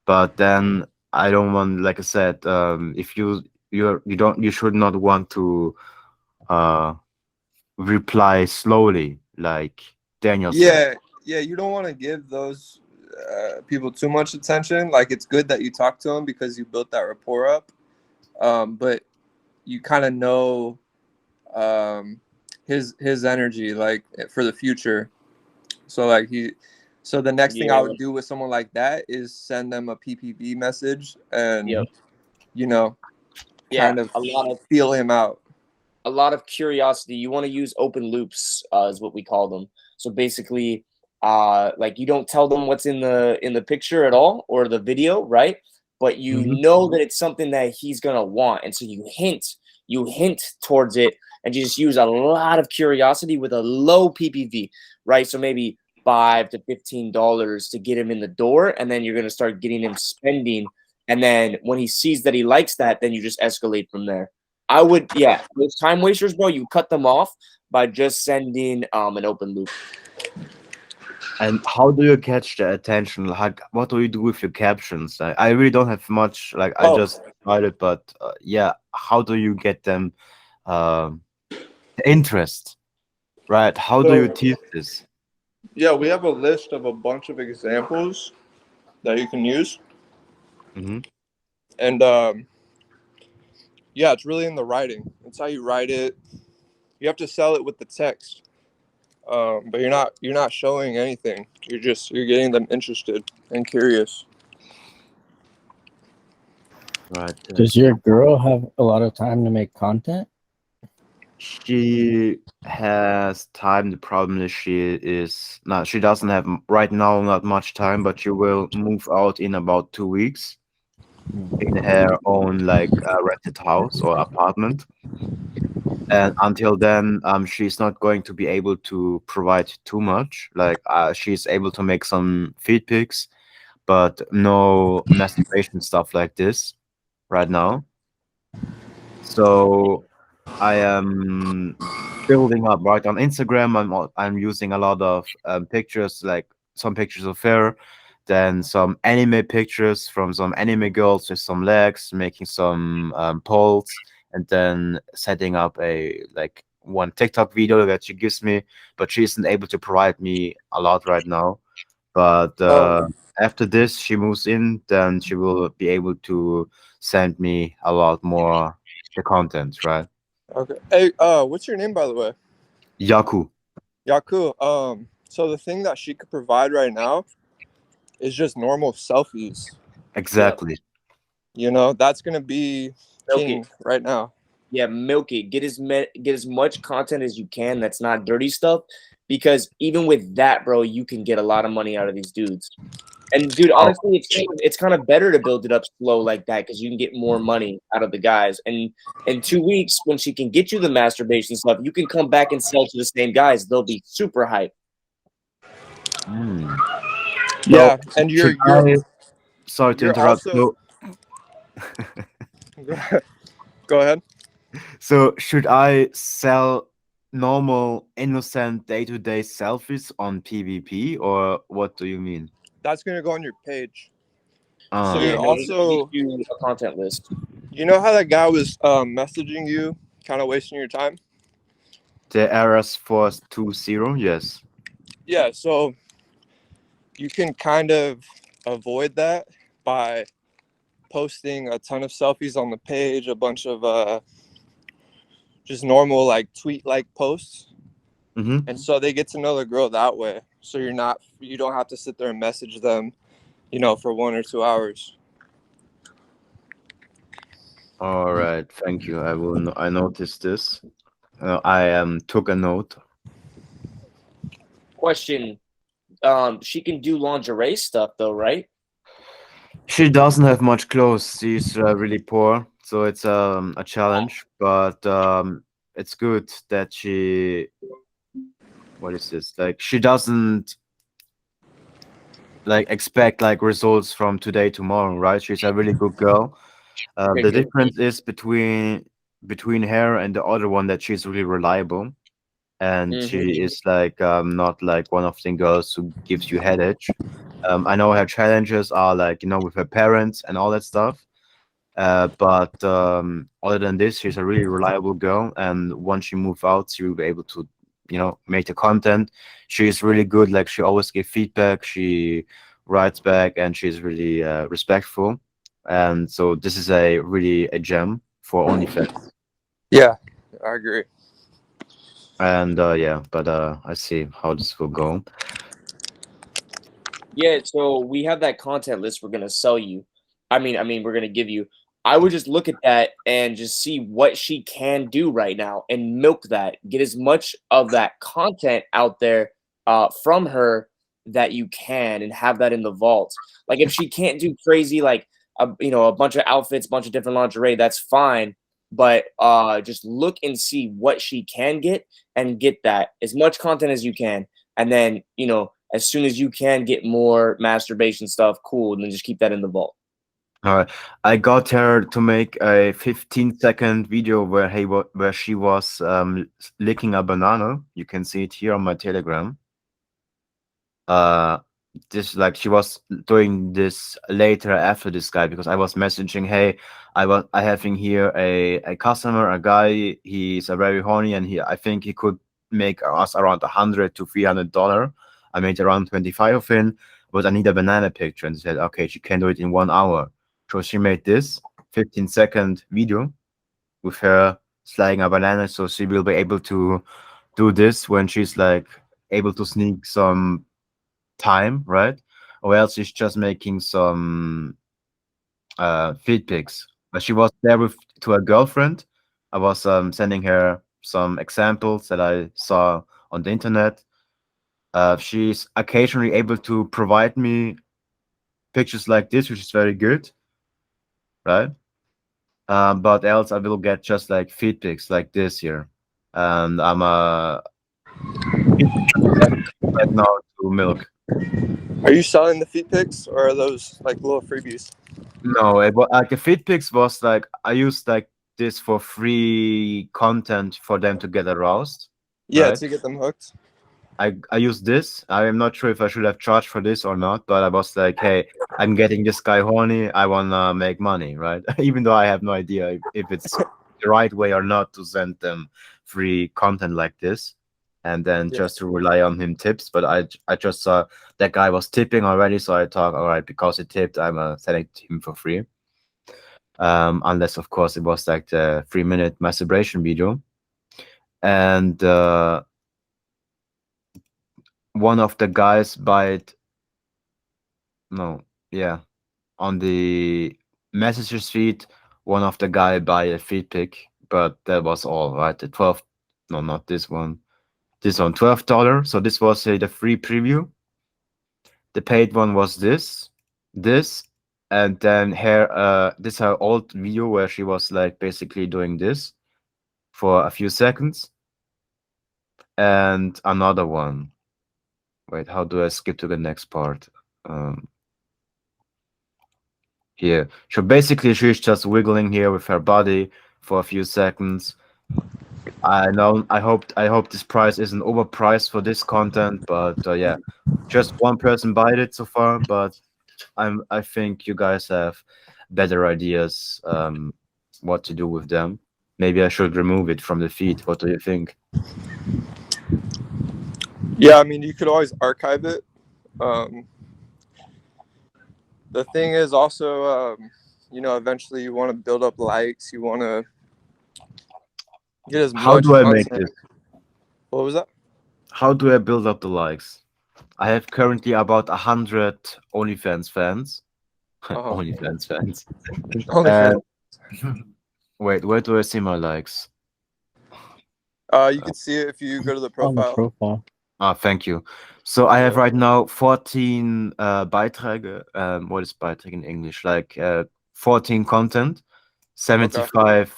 But then I don't want, like I said, if you should not want to uh reply slowly, like Daniel said. Yeah, you don't want to give those people too much attention. Like it's good that you talk to him because you built that rapport up. But you kind of know his energy like for the future. So like so the next thing I Yeah. would do with someone like that is send them a PPV message Yep. and Yeah. kind of feel him out. A lot of curiosity. You want to use open loops, is what we call them. So basically, like you don't tell them what's in the picture at all or the video, right? But you Mhm. know that it's something that he's gonna want, and so you hint towards it, and you just use a lot of curiosity with a low PPV, right? So maybe $5 to $15 to get him in the door, and then you're gonna start getting him spending, and then when he sees that he likes that, then you just escalate from there. I would, yeah, those time wasters, bro, you cut them off by just sending an open loop. And how do you catch the attention? Like, what do you do with your captions? I really don't have much. Like, I Oh, just tried it, but yeah, how do you get them interest? Right? How do you So teach this? yeah, we have a list of a bunch of examples that you can use, Hmm. and yeah, it's really in the writing. It's how you write it. You have to sell it with the text, but you're not showing anything. You're getting them interested and curious. Right. Does your girl have a lot of time to make content? She has time. The problem is she doesn't have right now not much time, but she will move out in about 2 weeks in her own like rented house or apartment. And until then, she's not going to be able to provide too much. Like, she's able to make some feed pics, but no masturbation stuff like this right now. So I am building up right on Instagram. I'm using a lot of pictures, like some pictures of her, then some anime pictures from some anime girls with some legs, making some polls, and then setting up a like one TikTok video that she gives me, but she isn't able to provide me a lot right now. But Oh, after this, she moves in, then she will be able to send me a lot more the content, right? okay. Hey, what's your name by the way? Yaku. Yaku. So the thing that she could provide right now is just normal selfies. yep. Exactly. That's gonna be Milk it. king right now. Yeah, milk it. Get as much content as you can that's not dirty stuff, because even with that, bro, you can get a lot of money out of these dudes. And dude, honestly, it's kind of better to build it up slow like that because you can get more money out of the guys. And in 2 weeks, when she can get you the masturbation stuff, you can come back and sell to the same guys. They'll be super hyped. Hmm. Yeah, So and should I? Sorry to you're interrupt. also go ahead. So should I sell normal, innocent, day-to-day selfies on PvP, or what do you mean? That's gonna go on your page. So Ah, Yeah, you're no, he's gonna get also, you a content list. you know how that guy was messaging you, kind of wasting your time. the errors force 20. Yes. Yeah, so you can kind of avoid that by posting a ton of selfies on the page, a bunch of just normal like tweet like posts, Mm-hmm. and so they get to know the girl that way. So you don't have to sit there and message them, you know, for 1 or 2 hours. All right. Thank you. I will. I noticed this. I took a note. Question: she can do lingerie stuff though, right? She doesn't have much clothes. She's really poor, so it's a challenge. But it's good that she. What is this? Like she doesn't like expect like results from today tomorrow, right? She's a really good girl. Okay, The good. difference is between her and the other one that she's really reliable, and she is like not like one of the girls who gives you headache. I know her challenges are like with her parents and all that stuff. But other than this, she's a really reliable girl, and once she moves out, she will be able to, make the content. She's really good. Like she always gives feedback. She writes back, and she's really respectful. And so this is a gem for OnlyFans. Yeah, I agree. And yeah, but I see how this will go. Yeah, so we have that content list we're gonna sell you. I mean, we're gonna give you. I would just look at that and just see what she can do right now and milk that. Get as much of that content out there from her that you can, and have that in the vault. Like if she can't do crazy, like a bunch of outfits, bunch of different lingerie, that's fine. But just look and see what she can get and get that as much content as you can, and then as soon as you can get more masturbation stuff, cool, and then just keep that in the vault. All right, I got her to make a 15-second video where she was licking a banana. You can see it here on my Telegram. This like she was doing this later after this guy because I was messaging, hey, I having here a customer, a guy. He's a very horny, and I think he could make us around $100 to $300. I made around 25 of him, but I need a banana picture, and said, okay, she can do it in 1 hour. So she made this 15-second video with her sliding a banana, so she will be able to do this when she's like able to sneak some time, right? Or else she's just making some feed pics. But she was there to her girlfriend. I was sending her some examples that I saw on the internet. She's occasionally able to provide me pictures like this, which is very good, right? But else I will get just like feed pics like this here, and I'm right now to milk. Are you selling the feet pics or are those like little freebies? No, like the FitPix was like I used like this for free content for them to get aroused, Yeah, right? to get them hooked. I used this. I am not sure if I should have charged for this or not, but I was like, hey, I'm getting this guy horny. I wanna make money, right? Even though I have no idea if it's the right way or not to send them free content like this, and then Yeah. just to rely on him tips. But I just saw that guy was tipping already, so I thought, all right, because he tipped, I'm sending it to him for free. Unless of course it was like the 3-minute masturbation video, and one of the guys bite no yeah on the messages feed, one of the guy buy a feed pic, but that was all right. The 12, no, not this one, $12. So this was the free preview, The paid one was this, and then her old video where she was like basically doing this for a few seconds, and another one. Wait, how do I skip to the next part? Here. So basically, she's just wiggling here with her body for a few seconds. I know. I hope this price isn't overpriced for this content, but yeah, just one person bought it so far. But I think you guys have better ideas what to do with them. Maybe I should remove it from the feed. What do you think? Yeah, I mean, you could always archive it. The thing is also, eventually you want to build up likes. You want to get as How much do I make content. this? What was that? How do I build up the likes? I have currently about 100 OnlyFans fans. Uh-huh. OnlyFans fans. OnlyFans. Wait, where do I see my likes? You could see it if you go to the On the profile. profile. Thank you. So I have right now 14 Beiträge. What is Beitrag in English? Like 14 content, 75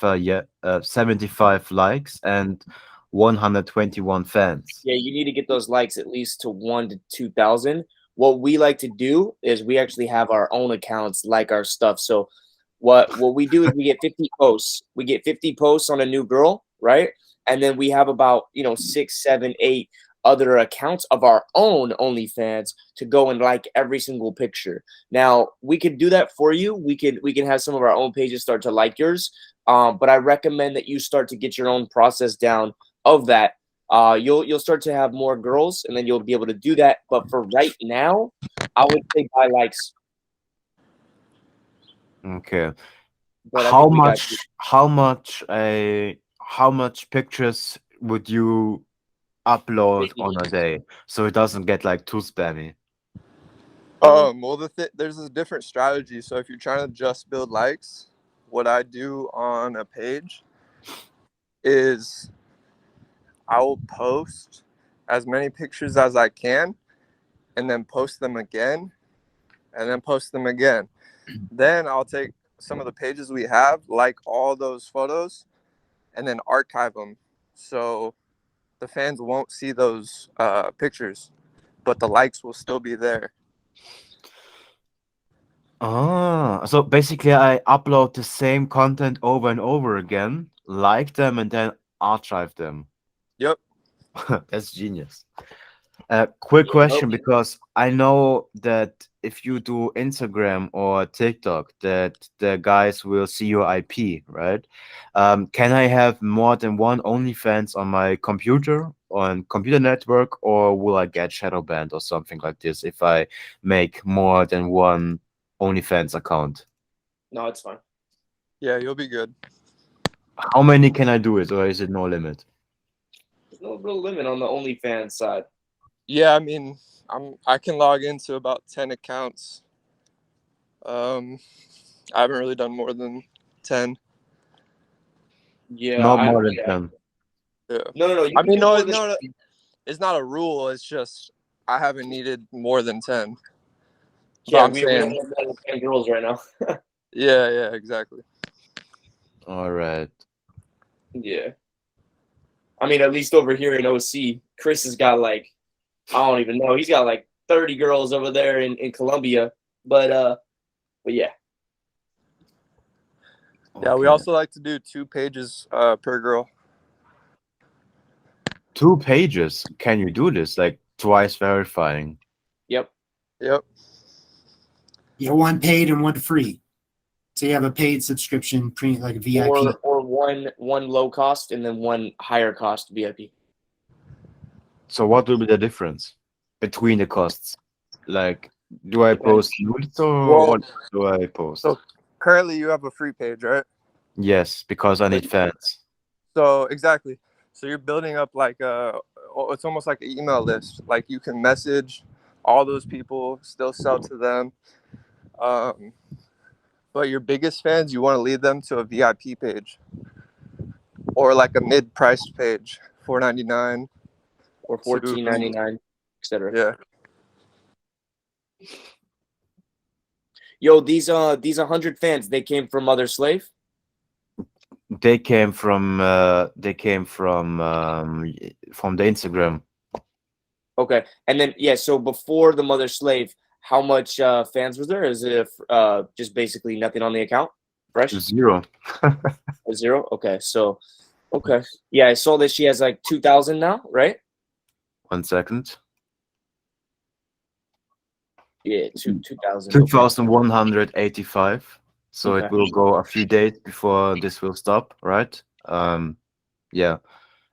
75 likes and 121 fans. Yeah, you need to get those likes at least to 1 to 2,000. What we like to do is we actually have our own accounts like our stuff. So what we do is we get 50 posts. We get 50 posts on a new girl, right? And then we have about 6, 7, 8 other accounts of our own OnlyFans to go and like every single picture. Now we can do that for you. We can have some of our own pages start to like yours. But I recommend that you start to get your own process down of that. You'll start to have more girls, and then you'll be able to do that. But for right now, I would say buy likes. Okay. But How much pictures would you upload on a day so it doesn't get like too spammy? Well, there's a different strategy. So if you're trying to just build likes, what I do on a page is I will post as many pictures as I can, and then post them again, and then post them again. Then I'll take some of the pages we have, like all those photos, and then archive them. So the fans won't see those pictures, but the likes will still be there. So basically I upload the same content over and over again, like them, and then archive them. Yep. That's genius. Quick question, because I know that if you do Instagram or TikTok, that the guys will see your IP, right? Can I have more than one OnlyFans on my computer, on computer network, or will I get shadow banned or something like this if I make more than one OnlyFans account? No, it's fine. Yeah, you'll be good. How many can I do it, or is it no limit? There's no real limit on the OnlyFans side. Yeah, I mean, I can log into about 10 accounts. I haven't really done more than 10. Yeah, Not more than 10. Yeah. No. I mean, no, it's not a rule. It's just I haven't needed more than 10. Yeah, I'm we saying, have more than 10 girls right now. yeah, exactly. All right. Yeah. I mean, at least over here in OC, Chris has got like, I don't even know. He's got like 30 girls over there in Colombia. But yeah. Yeah, we Okay. also like to do 2 pages per girl. 2 pages? Can you do this? Like twice verifying? Yep. Yep. Yeah, one paid and one free. So you have a paid subscription, like a VIP. Or one low cost and then one higher cost VIP. So what will be the difference between the costs? Like, do I post nudes or what do I post? So currently you have a free page, right? Yes, because I need fans. So exactly. So you're building up like it's almost like an email list. Like you can message all those people, still sell to them. But your biggest fans, you want to lead them to a VIP page or like a mid-priced page, $4.99 or $14.99, etc. Yeah. Yo, these 100 fans, they came from Mother Slave. They came from the Instagram. Okay, and then yeah, so before the Mother Slave, how much fans was there? Is it just basically nothing on the account? Fresh? 0. A 0? Okay, so okay. Yeah, I saw that she has like 2,000 now, right? 1 second. Yeah, 2,000. 2,185. So Okay. it will go a few days before this will stop, right? Yeah.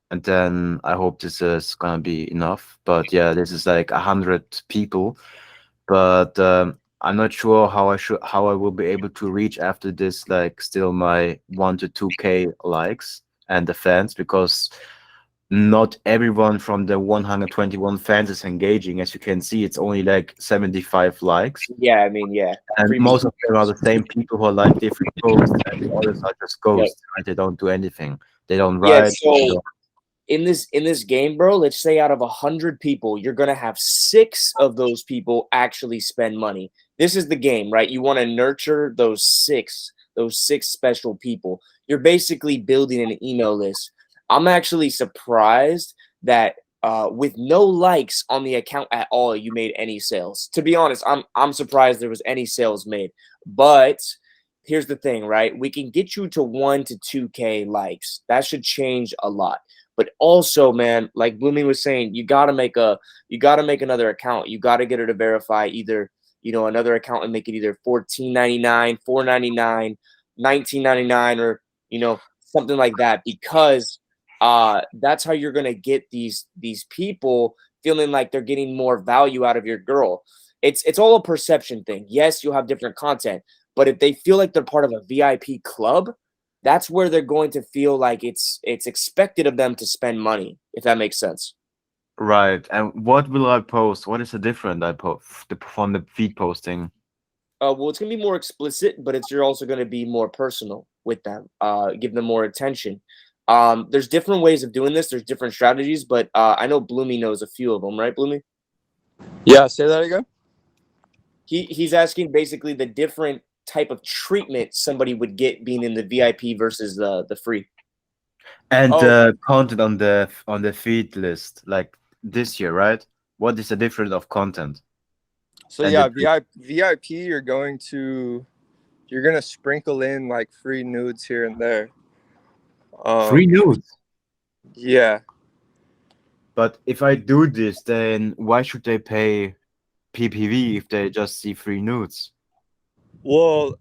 And then I hope this is gonna be enough. But yeah, this is like 100 people. But I'm not sure how I will be able to reach after this, like still my 1 to 2K likes and the fans, because not everyone from the 121 fans is engaging. As you can see, it's only like 75 likes. Yeah, I mean, yeah. And Free most of them are the same people who like different posts, and the others are just Yep. ghosts, right? They don't do anything. They don't Yeah, write. so they don't- in this game, bro, let's say out of 100 people, you're gonna have 6 of those people actually spend money. This is the game, right? You want to nurture those six special people. You're basically building an email list. I'm actually surprised that with no likes on the account at all, you made any sales. To be honest, I'm surprised there was any sales made. But here's the thing, right? We can get you to 1 to 2K likes. That should change a lot. But also, man, like Blooming was saying, you gotta make another account. You gotta get her to verify either, another account and make it either $14.99, $4.99, $19.99, or something like that, because that's how you're gonna get these people feeling like they're getting more value out of your girl. It's all a perception thing. Yes, you'll have different content, but if they feel like they're part of a VIP club, that's where they're going to feel like it's expected of them to spend money, if that makes sense. Right. And what will I post? What is the different I post from the feed posting? Well, it's gonna be more explicit, but you're also gonna be more personal with them. Give them more attention. There's different ways of doing this. There's different strategies, but I know Bloomy knows a few of them, right, Bloomy? Yeah, say that again. He's asking basically the different type of treatment somebody would get being in the VIP versus the free. And Oh. content on the feed list, like this year, right? What is the difference of content? So And yeah, the- VIP, you're gonna sprinkle in like free nudes here and there. Free nudes. Yeah. But if I do this, then why should they pay PPV if they just see free nudes? Well,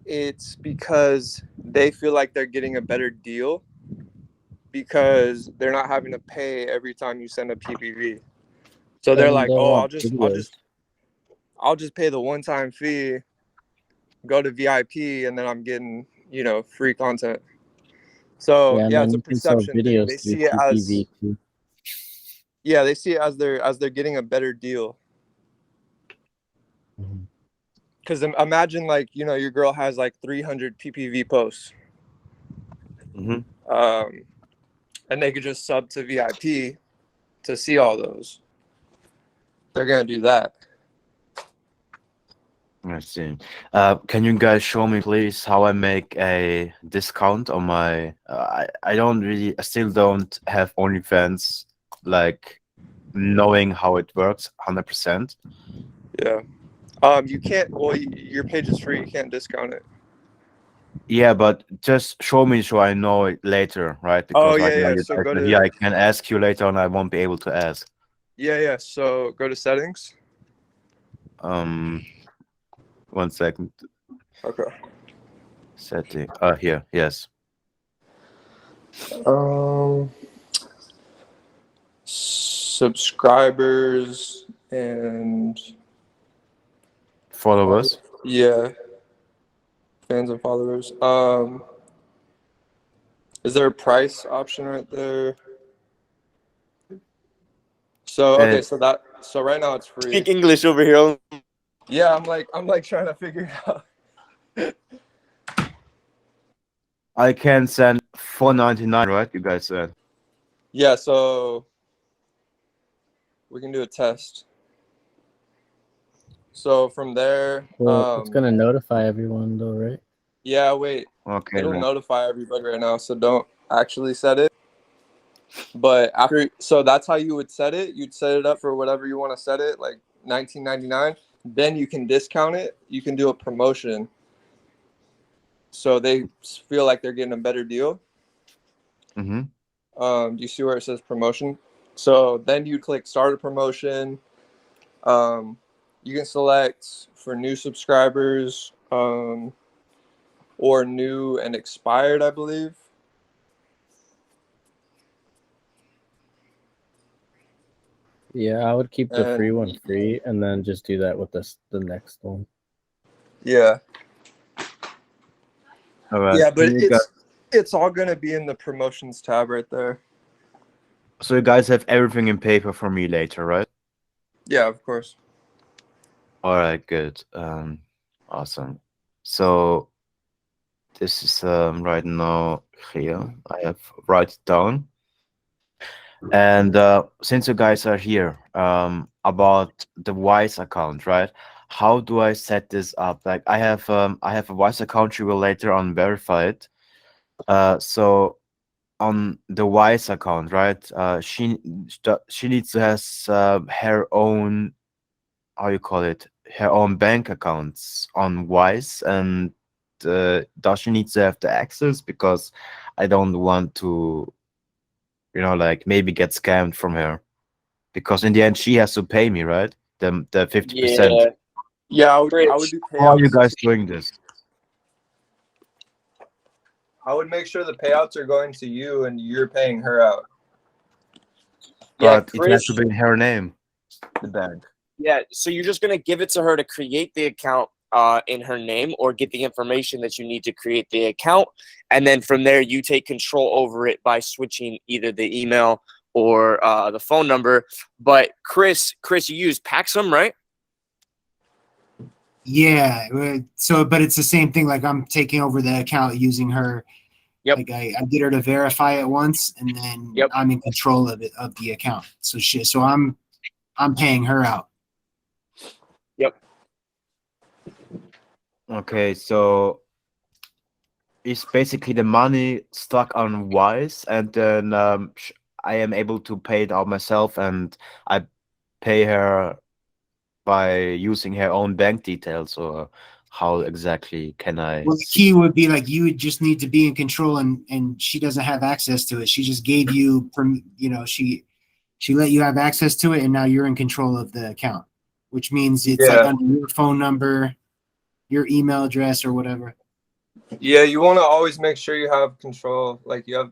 it's because they feel like they're getting a better deal because they're not having to pay every time you send a PPV. So they're And like, they "Oh, want videos. I'll just pay the one-time fee, go to VIP, and then I'm getting, free content." So Yeah, and yeah, then it's a you can sell perception thing. videos They through see it as PPV too. they see it as they're getting a better deal. Mhm. Because imagine like your girl has like 300 PPV posts, Mhm. and they could just sub to VIP to see all those. They're gonna do that. I see. Can you guys show me, please, how I make a discount on my? I still don't have OnlyFans, like knowing how it works 100%. Yeah. You can't. Well, your page is free. You can't discount it. Yeah, but just show me so I know it later, right? Oh Because right now yeah. you So guys go are here, to I can ask you later and I won't be able to ask. yeah. So go to settings. 1 second. Okay. Setting. Here. Yes. Subscribers and Followers. yeah, fans and followers. Is there a price option right there? So Uh, okay, so right now it's free. Speak English over here. Yeah, I'm like trying to figure it out. I can send $4.99, right? You guys said. Yeah, so we can do a test. So from there, Well, it's gonna notify everyone though, right? yeah, wait, Okay. it'll then. notify everybody right now. So don't actually set it. But after, so that's how you would set it. You'd set it up for whatever you want to set it, like 19.99. Then you can discount it. You can do a promotion, so they feel like they're getting a better deal. Mhm. Do you see where it says promotion? So then you click start a promotion. You can select for new subscribers, or new and expired, I believe. Yeah, I would keep the free And one free and then just do that with the next one. yeah, All right. yeah, but So you got, it's all gonna be in the promotions tab right there. so you guys have everything in paper for me later, right? Yeah, of course. All right, good. Awesome. So this is right now here. I have write it down. And since you guys are here, about the Wise account, right? How do I set this up? Like I have a Wise account. She will later on verify it. So on the Wise account, right? She needs to has her own, how you call it, her own bank accounts on Wise, and does she need to have the access? Because I don't want to, like maybe get scammed from her. Because in the end, she has to pay me, right? The 50%. Yeah, Yeah, I would Rich. do How are you payouts. guys doing this? I would make sure the payouts are going to you and you're paying her out. Yeah, But it has Chris. to be in her name, the bank. Yeah, so you're just gonna give it to her to create the account in her name, or get the information that you need to create the account, and then from there you take control over it by switching either the email or the phone number. But Chris, you use Paxum, right? Yeah. So, but it's the same thing. Like I'm taking over the account using her. Yep. Like I get her to verify it once, and then Yep. I'm in control of it, of the account. So I'm paying her out. Yep. Okay, so it's basically the money stuck on Wise, and then I am able to pay it out myself, and I pay her by using her own bank details, or how exactly can I Well, the see? key would be like you would just need to be in control, and she doesn't have access to it. She just gave you, she let you have access to it, and now you're in control of the account, which means it's like Yeah. under your phone number, your email address, or whatever. Yeah, you want to always make sure you have control. Like you have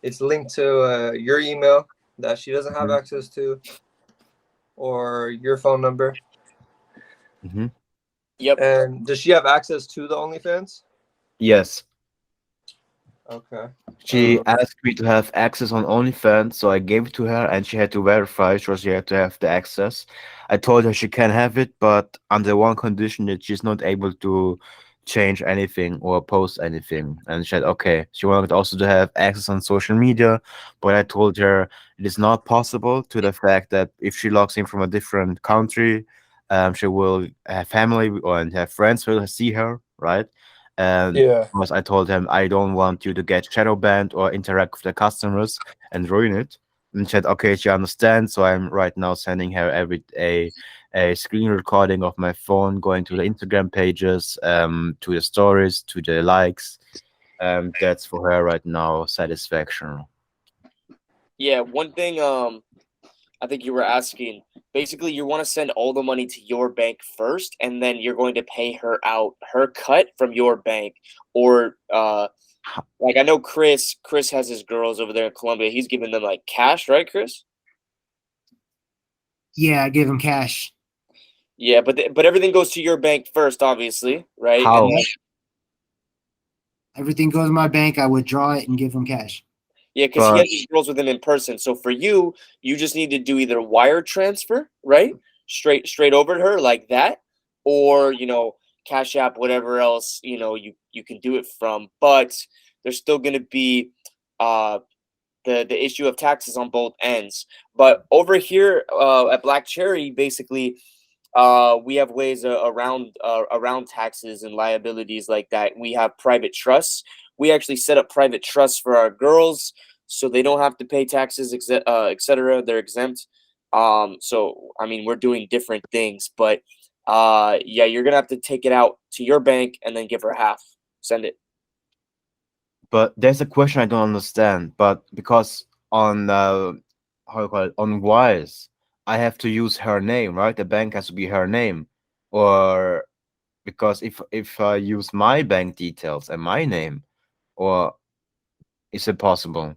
it's linked to your email that she doesn't have Mhm. access to, or your phone number. Mm-hmm. Yep. And does she have access to the OnlyFans? Yes. Okay. She asked me to have access on OnlyFans, so I gave it to her, and she had to verify, so she had to have the access. I told her she can have it, but under one condition, that she's not able to change anything or post anything. And she said, okay. She wanted also to have access on social media, but I told her it is not possible, to the fact that if she logs in from a different country, she will have family and have friends who will see her, right? And Yeah. because I told him I don't want you to get shadow banned or interact with the customers and ruin it. And she said, okay, she understands. So I'm right now sending her a screen recording of my phone, going to the Instagram pages, to the stories, to the likes. That's for her right now satisfaction. Yeah, one thing I think you were asking, basically you want to send all the money to your bank first, and then you're going to pay her out her cut from your bank. Or like I know Chris has his girls over there in Colombia. He's giving them like cash, right, Chris? Yeah, I gave him cash. Yeah, but everything goes to your bank first, obviously, right? How? And then, Everything goes in my bank. I withdraw it and give him cash. yeah, because he But has his girls with him in person. So for you, you just need to do either wire transfer, right? Straight over to her like that, or Cash App, whatever else, you can do it from. But there's still gonna be the issue of taxes on both ends. But over here at Black Cherry, basically, We have ways around taxes and liabilities like that. We have private trusts. We actually set up private trusts for our girls, so they don't have to pay taxes, etc. They're exempt. So I mean, we're doing different things, but yeah, you're gonna have to take it out to your bank and then give her half. Send it. But there's a question I don't understand. But because on how you call it, on Wise, I have to use her name, right? The bank has to be her name, or because if I use my bank details and my name, or is it possible?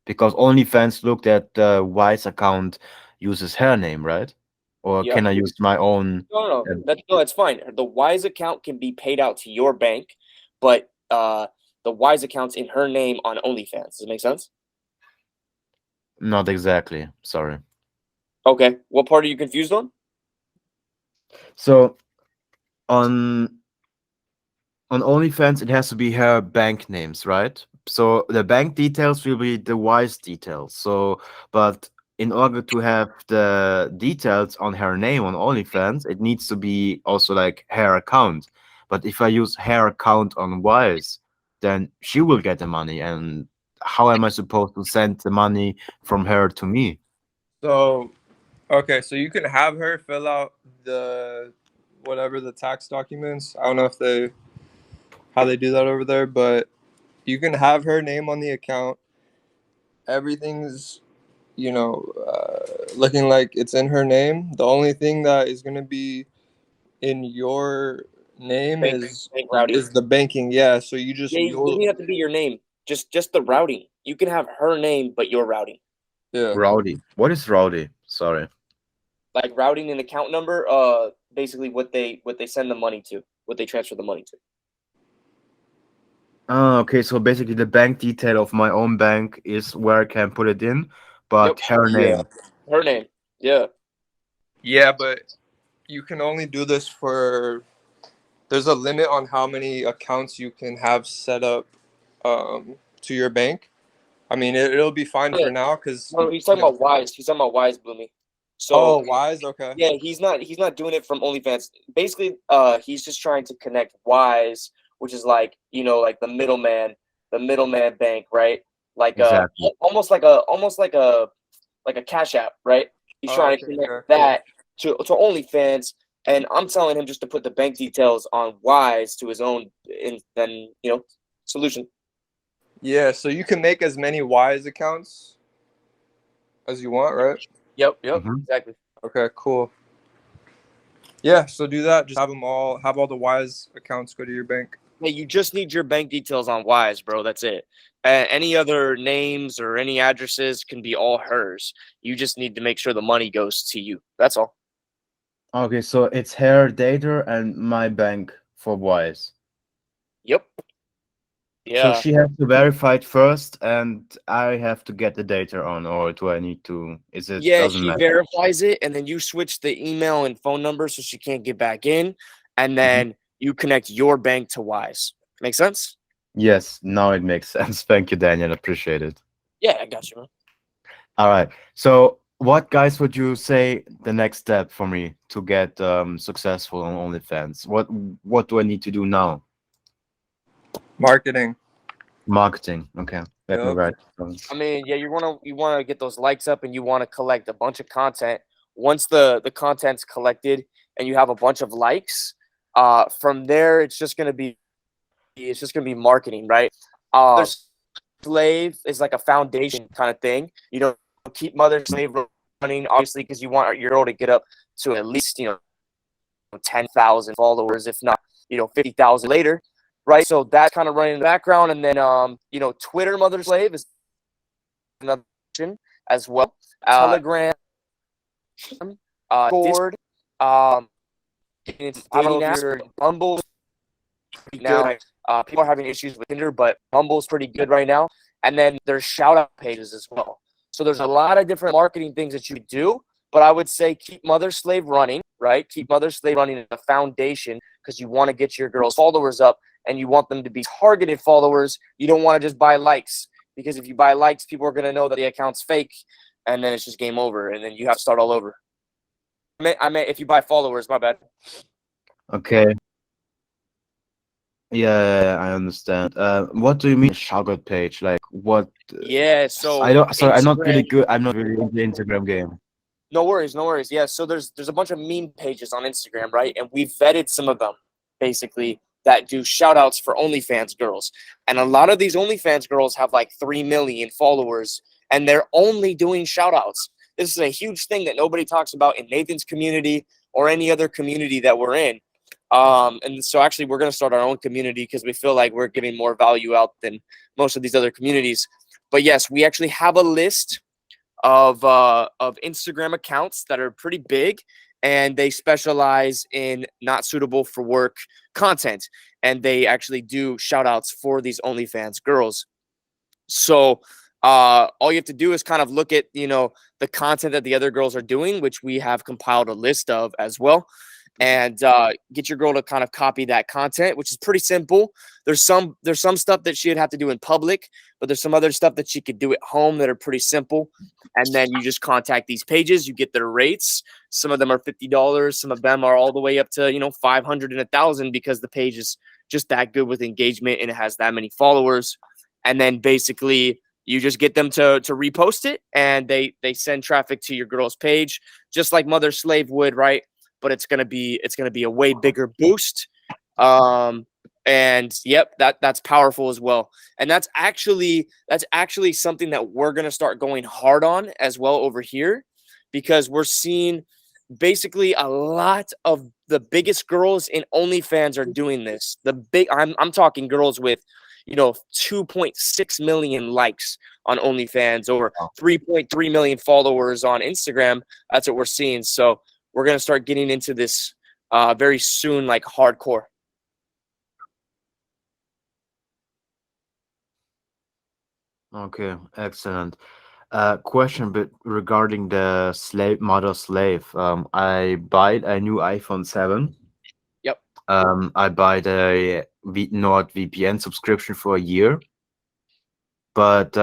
Because OnlyFans looked at the Wise account uses her name, right? Or Yep. can I use my own? No, it's fine. The Wise account can be paid out to your bank, but the Wise account's in her name on OnlyFans. Does it make sense? Not exactly. Sorry. Okay. What part are you confused on? So on OnlyFans, it has to be her bank names, right? So the bank details will be the Wise details. So, but in order to have the details on her name on OnlyFans, it needs to be also like her account. But if I use her account on Wise, then she will get the money. And how am I supposed to send the money from her to me? So, okay, so you can have her fill out the whatever the tax documents. I don't know if how they do that over there, but you can have her name on the account. Everything's, looking like it's in her name. The only thing that is going to be in your name Bank routing. is the banking. Yeah, so Yeah, it doesn't you'll have to be your name. Just the routing. You can have her name, but your routing. yeah. Rowdy. What is Rowdy? Sorry. Like routing an account number, basically what they send the money to, what they transfer the money to. Oh, okay. So basically, the bank detail of my own bank is where I can put it in, but Yep. her name. Her name. Yeah. Yeah, but you can only do this for. There's a limit on how many accounts you can have set up to your bank. I mean, it'll be fine for now because. No, he's talking about Wise. He's talking about Wise, Bloomy. So Oh, Wise. Okay. yeah, he's not doing it from OnlyFans. Basically, he's just trying to connect Wise, which is like like the middleman bank, right? Like Exactly. almost like a Cash App, right? He's Oh, trying to okay, connect okay, that to OnlyFans, and I'm telling him just to put the bank details on Wise to his own, and then solution. Yeah, so you can make as many Wise accounts as you want, right? Yep, Mhm. exactly. Okay, cool. Yeah, so do that. Just have all the Wise accounts go to your bank. Hey, you just need your bank details on Wise, bro. That's it. Any other names or any addresses can be all hers. You just need to make sure the money goes to you. That's all. Okay, so it's her data and my bank for Wise. Yep. So Yeah. she has to verify it first, and I have to get the data on, or do I need to? Is it Yeah, doesn't she matter? verifies it, and then you switch the email and phone number so she can't get back in, and then you connect your bank to Wise. Make sense? Yes, now it makes sense. Thank you, Daniel. Appreciate it. Yeah, I got you, man. All right. So, what guys would you say the next step for me to get successful on OnlyFans? What do I need to do now? Marketing. Marketing. Okay. Let me Yep. write it down. I mean, yeah, you wanna get those likes up, and you want to collect a bunch of content. Once the content's collected and you have a bunch of likes, from there it's just gonna be marketing, right? There's slave is like a foundation kind of thing. Keep mother slave running, obviously, because you want your girl to get up to at least 10,000 followers, if not 50,000 later, right? So that's kind of running in the background, and then Twitter mother slave is another option as well. Telegram, Discord, it's I don't know if you're Bumble now. People are having issues with Tinder, but Bumble's pretty good right now. And then there's shout out pages as well. So there's a lot of different marketing things that you do, but I would say keep Mother Slave running, right? Keep Mother Slave running as a foundation because you want to get your girls' followers up and you want them to be targeted followers. You don't want to just buy likes because if you buy likes, people are going to know that the account's fake and then it's just game over and then you have to start all over. I meant if you buy followers, my bad. Okay. Yeah, I understand. What do you mean shout out page? Like what? Yeah, so I don't. Sorry, I'm not really Instagram. good. I'm not really in the Instagram game. No worries, no worries. Yeah, so there's a bunch of meme pages on Instagram, right? And we vetted some of them basically that do shout outs for OnlyFans girls. And a lot of these OnlyFans girls have like 3 million followers and they're only doing shout outs. This is a huge thing that nobody talks about in Nathan's community or any other community that we're in. And so actually we're going to start our own community because we feel like we're giving more value out than most of these other communities. But yes, we actually have a list of Instagram accounts that are pretty big, and they specialize in not suitable for work content, and they actually do shout outs for these OnlyFans girls. So all you have to do is kind of look at, you know, the content that the other girls are doing, which we have compiled a list of as well, and get your girl to kind of copy that content, which is pretty simple. There's some stuff that she'd have to do in public, but there's some other stuff that she could do at home that are pretty simple. And then you just contact these pages, you get their rates. Some of them are $50, some of them are all the way up to, you know, 500 and 1,000 because the page is just that good with engagement and it has that many followers. And then basically you just get them to repost it, and they send traffic to your girl's page, just like Mother Slave would, right? But it's gonna be a way bigger boost. And yep, that's powerful as well. And that's actually something that we're gonna start going hard on as well over here, because we're seeing basically a lot of the biggest girls in OnlyFans are doing this. I'm talking girls with, you know, 2.6 million likes on OnlyFans or 3.3 million followers on Instagram. That's what we're seeing. So we're going to start getting into this very soon, like hardcore. Okay, excellent. Question, but regarding the mother slave, I buy a new iPhone 7. Yep. I buy the NordVPN subscription for a year, but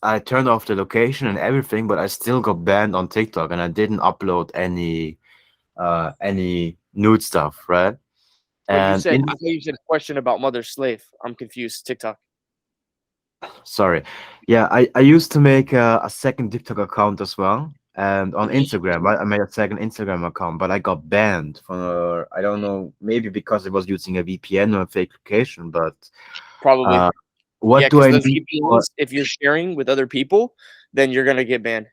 I turned off the location and everything, but I still got banned on TikTok, and I didn't upload any nude stuff, right? But And I thought you said a question about Mother Slave. I'm confused. TikTok. sorry, yeah, I used to make a second TikTok account as well, and on Instagram, right? I made a second Instagram account, but I got banned for, I don't know, maybe because it was using a VPN or a fake location, but Probably. what Yeah, do I because those need? VPNs, if you're sharing with other people, then you're gonna get banned.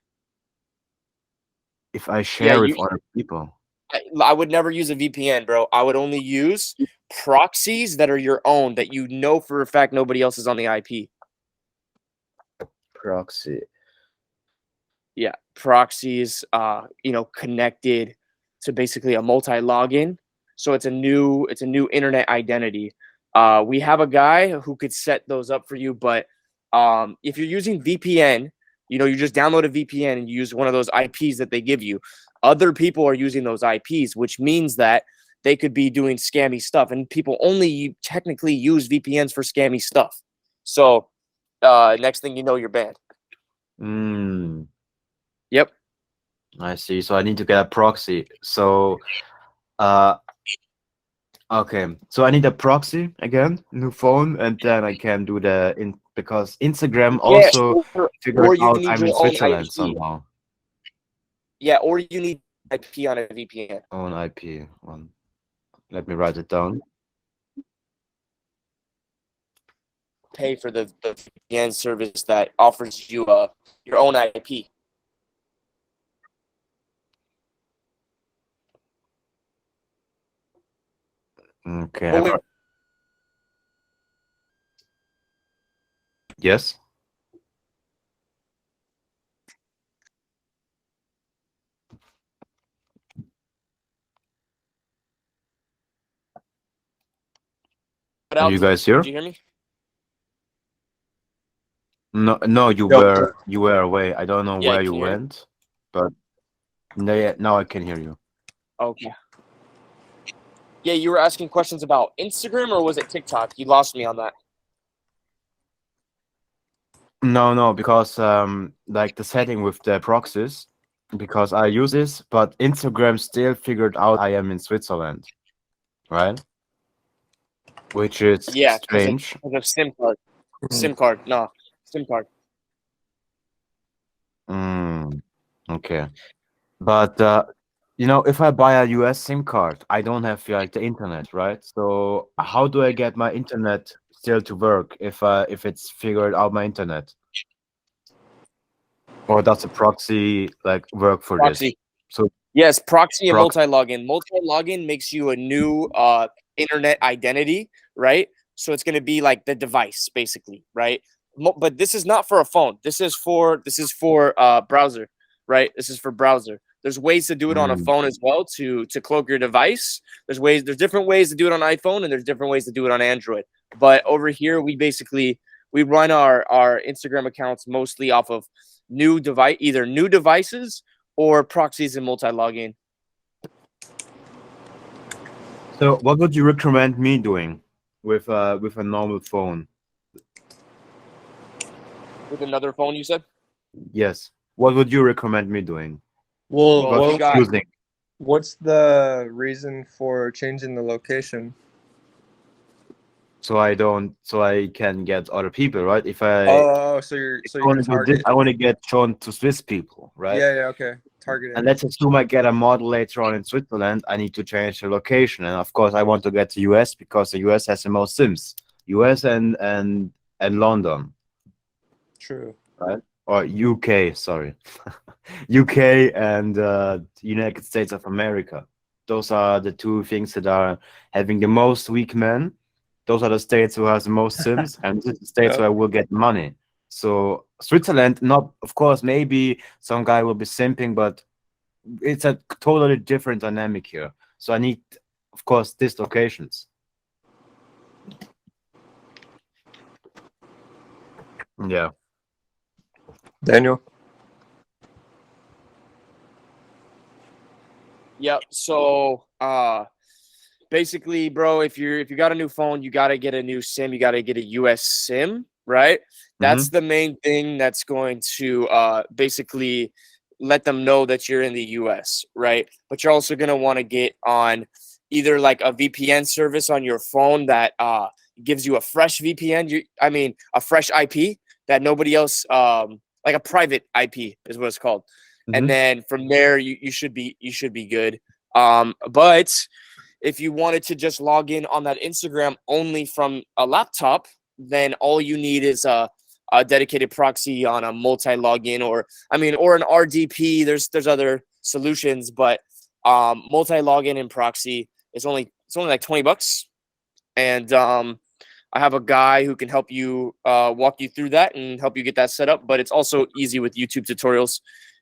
If I share with you, other people? I would never use a VPN, bro. I would only use proxies that are your own, that you know for a fact nobody else is on the IP. Proxy. Yeah, proxies, you know, connected to basically a multi-login. So it's a new internet identity. We have a guy who could set those up for you, but if you're using VPN, you know, you just download a VPN and you use one of those IPs that they give you. Other people are using those IPs, which means that they could be doing scammy stuff, and people only technically use VPNs for scammy stuff. So next thing you know, you're banned. Yep. I see. So I need to get a proxy. So okay. So I need a proxy again, new phone, and then I can do because Instagram also figured you out need I'm your in own Switzerland IP. somehow. Yeah, or you need IP on a VPN. Own IP one. Let me write it down. Pay for the VPN service that offers you your own IP. Okay. Oh, wait. Yes. Are you guys here? Did you hear me? No, you were away. I don't know Yeah, where can you you hear me? went, but now I can hear you. Okay. Yeah, you were asking questions about Instagram, or was it TikTok? You lost me on that. No, because like the setting with the proxies, because I use this, but Instagram still figured out I am in Switzerland, right? Which is Yeah, strange. because of SIM card. Mhm. SIM card. No, SIM card. Mm, okay. But if I buy a US SIM card, I don't have like the internet, right? So how do I get my internet still to work if it's figured out my internet? Or does a proxy like work for this? Proxy. So Yes, proxy and prox multi-login. Multi-login makes you a new internet identity, right? So it's going to be like the device, basically, right? But this is not for a phone. This is for browser, right? This is for browser. There's ways to do it on a mm, phone as well to cloak your device. There's different ways to do it on iPhone, and there's different ways to do it on Android. But over here, we run our Instagram accounts mostly off of either new devices or proxies and multi-login. so what would you recommend me doing with a normal phone? With another phone, you said? Yes. What would you recommend me doing? Well, Well, if What you got using? what's the reason for changing the location? So I can get other people, right? Oh, so I you want can to do this, target. I want to get shown to Swiss people, right? Yeah, okay. And Targeting. let's assume I get a model later on in Switzerland. I need to change the location, and of course, I want to get to US because the US has the most Sims. US and London, True. right? Or UK, sorry, UK and United States of America. Those are the two things that are having the most weak men. Those are the states who has the most Sims, and this is the states Yeah. where we'll get money. So Switzerland, not of course, maybe some guy will be simping, but it's a totally different dynamic here. So I need, of course, dislocations. Yeah. Daniel. Yep. So basically, bro, if you got a new phone, you gotta get a new SIM, you gotta get a US SIM, right? Mm-hmm. That's the main thing that's going to basically let them know that you're in the US, right? But you're also gonna want to get on either like a VPN service on your phone that gives you a fresh VPN, I mean a fresh IP that nobody else like a private IP is what it's called. And Mm-hmm. then from there you should be good. But if you wanted to just log in on that Instagram only from a laptop, then all you need is a dedicated proxy on a multi-login, or an RDP. There's other solutions, but multi-login and proxy it's only like $20, and I have a guy who can help you walk you through that and help you get that set up. But it's also easy with YouTube tutorials.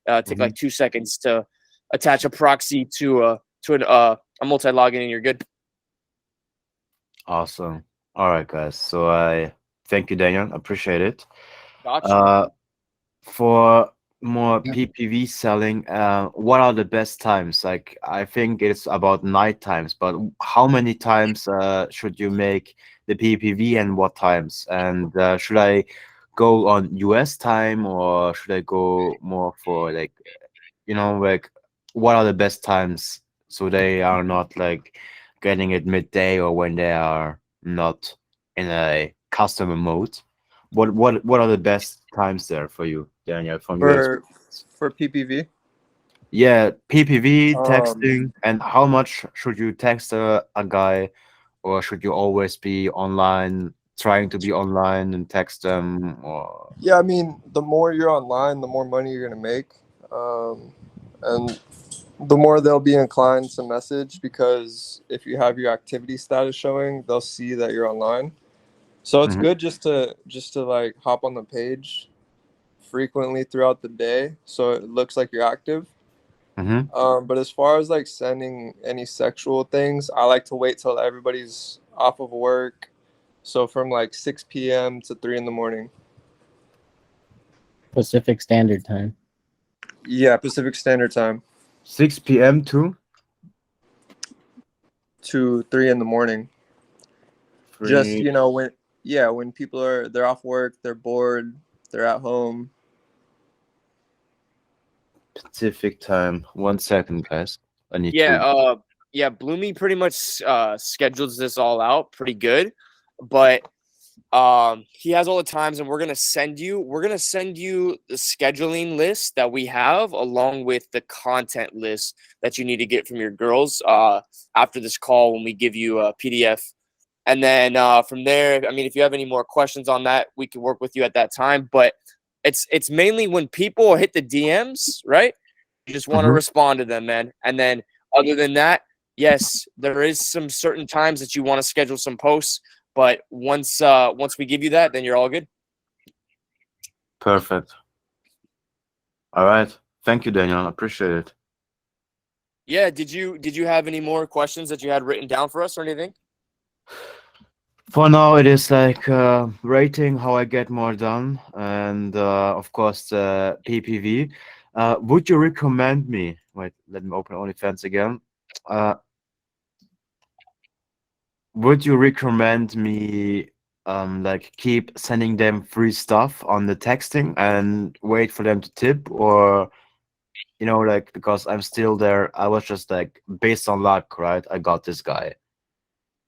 Take Mm-hmm. like 2 seconds to attach a proxy to a multi-login, and you're good. Awesome. All right, guys. So I thank you, Daniel. Appreciate it. Gotcha. Uh, for more Yeah. PPV selling, what are the best times? Like, I think it's about night times, but how many times should you make the PPV and what times? And should I go on US time or should I go more for like, like what are the best times so they are not like getting it midday or when they are not in a customer mode? What are the best times there for you, Daniel, from your For experience? PPV. Yeah, PPV, Um texting, and how much should you text a guy, or should you always be online, trying to be online and text them, or yeah, I mean, the more you're online, the more money you're gonna make. And the more they'll be inclined to message, because if you have your activity status showing, they'll see that you're online. So it's Mhm, good just to like hop on the page frequently throughout the day so it looks like you're active. mhm. But as far as like sending any sexual things, I like to wait till everybody's off of work. So from like 6 p.m. to 3 in the morning. Pacific Standard Time. Yeah, Pacific Standard Time 6 p.m. to to 3 in the morning. Just, 3 when people they're off work, they're bored, they're at home. specific time. 1 second, guys. I need Yeah, to. Bloomy pretty much schedules this all out pretty good, but he has all the times, and we're gonna send you the scheduling list that we have along with the content list that you need to get from your girls after this call when we give you a PDF. And then from there, I mean, if you have any more questions on that, we can work with you at that time. But it's mainly when people hit the DMs, right? You just want to Mhm. respond to them, man. And then other than that, yes, there is some certain times that you want to schedule some posts. But once we give you that, then you're all good. Perfect. All right. Thank you, Daniel. I appreciate it. Yeah. Did you have any more questions that you had written down for us or anything? For now, it is like rating how I get more done, and of course PPV. Would you recommend me? Wait, let me open OnlyFans again. Uh, would you recommend me like keep sending them free stuff on the texting and wait for them to tip, or like because I'm still there, I was just like based on luck, right? I got this guy,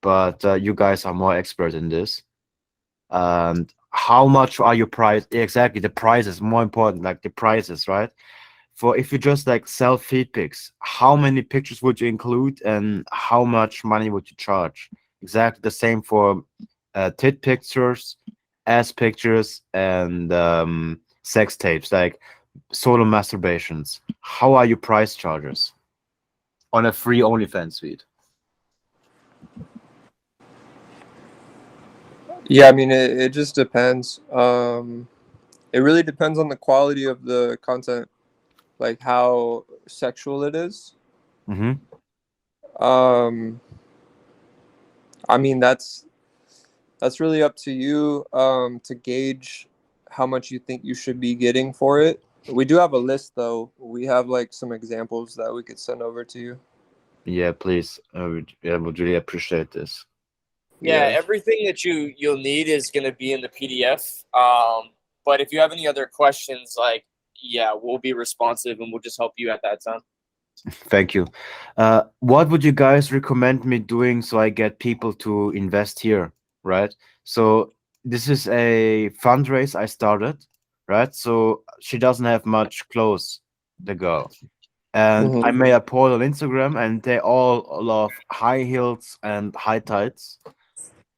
but you guys are more expert in this. And how much are your price? Exactly, the price is more important, like the prices, right? For if you just like sell feed pics, how many pictures would you include and how much money would you charge? Exactly the same for tit pictures, ass pictures, and sex tapes, like solo masturbations. How are your price charges on a free OnlyFans feed? Yeah, I mean, it just depends. It really depends on the quality of the content, like how sexual it is. Mm-hmm. Um, I mean, that's really up to you to gauge how much you think you should be getting for it. We do have a list, though. We have like some examples that we could send over to you. Yeah, please. I would really appreciate this. Yeah, Yeah. everything that you'll need is going to be in the PDF. But if you have any other questions, like, yeah, we'll be responsive and we'll just help you at that time. Thank you. What would you guys recommend me doing so I get people to invest here, right? So this is a fundraise I started, right? So she doesn't have much clothes, the girl. And I Mhm. made a poll on Instagram, and they all love high heels and high tights.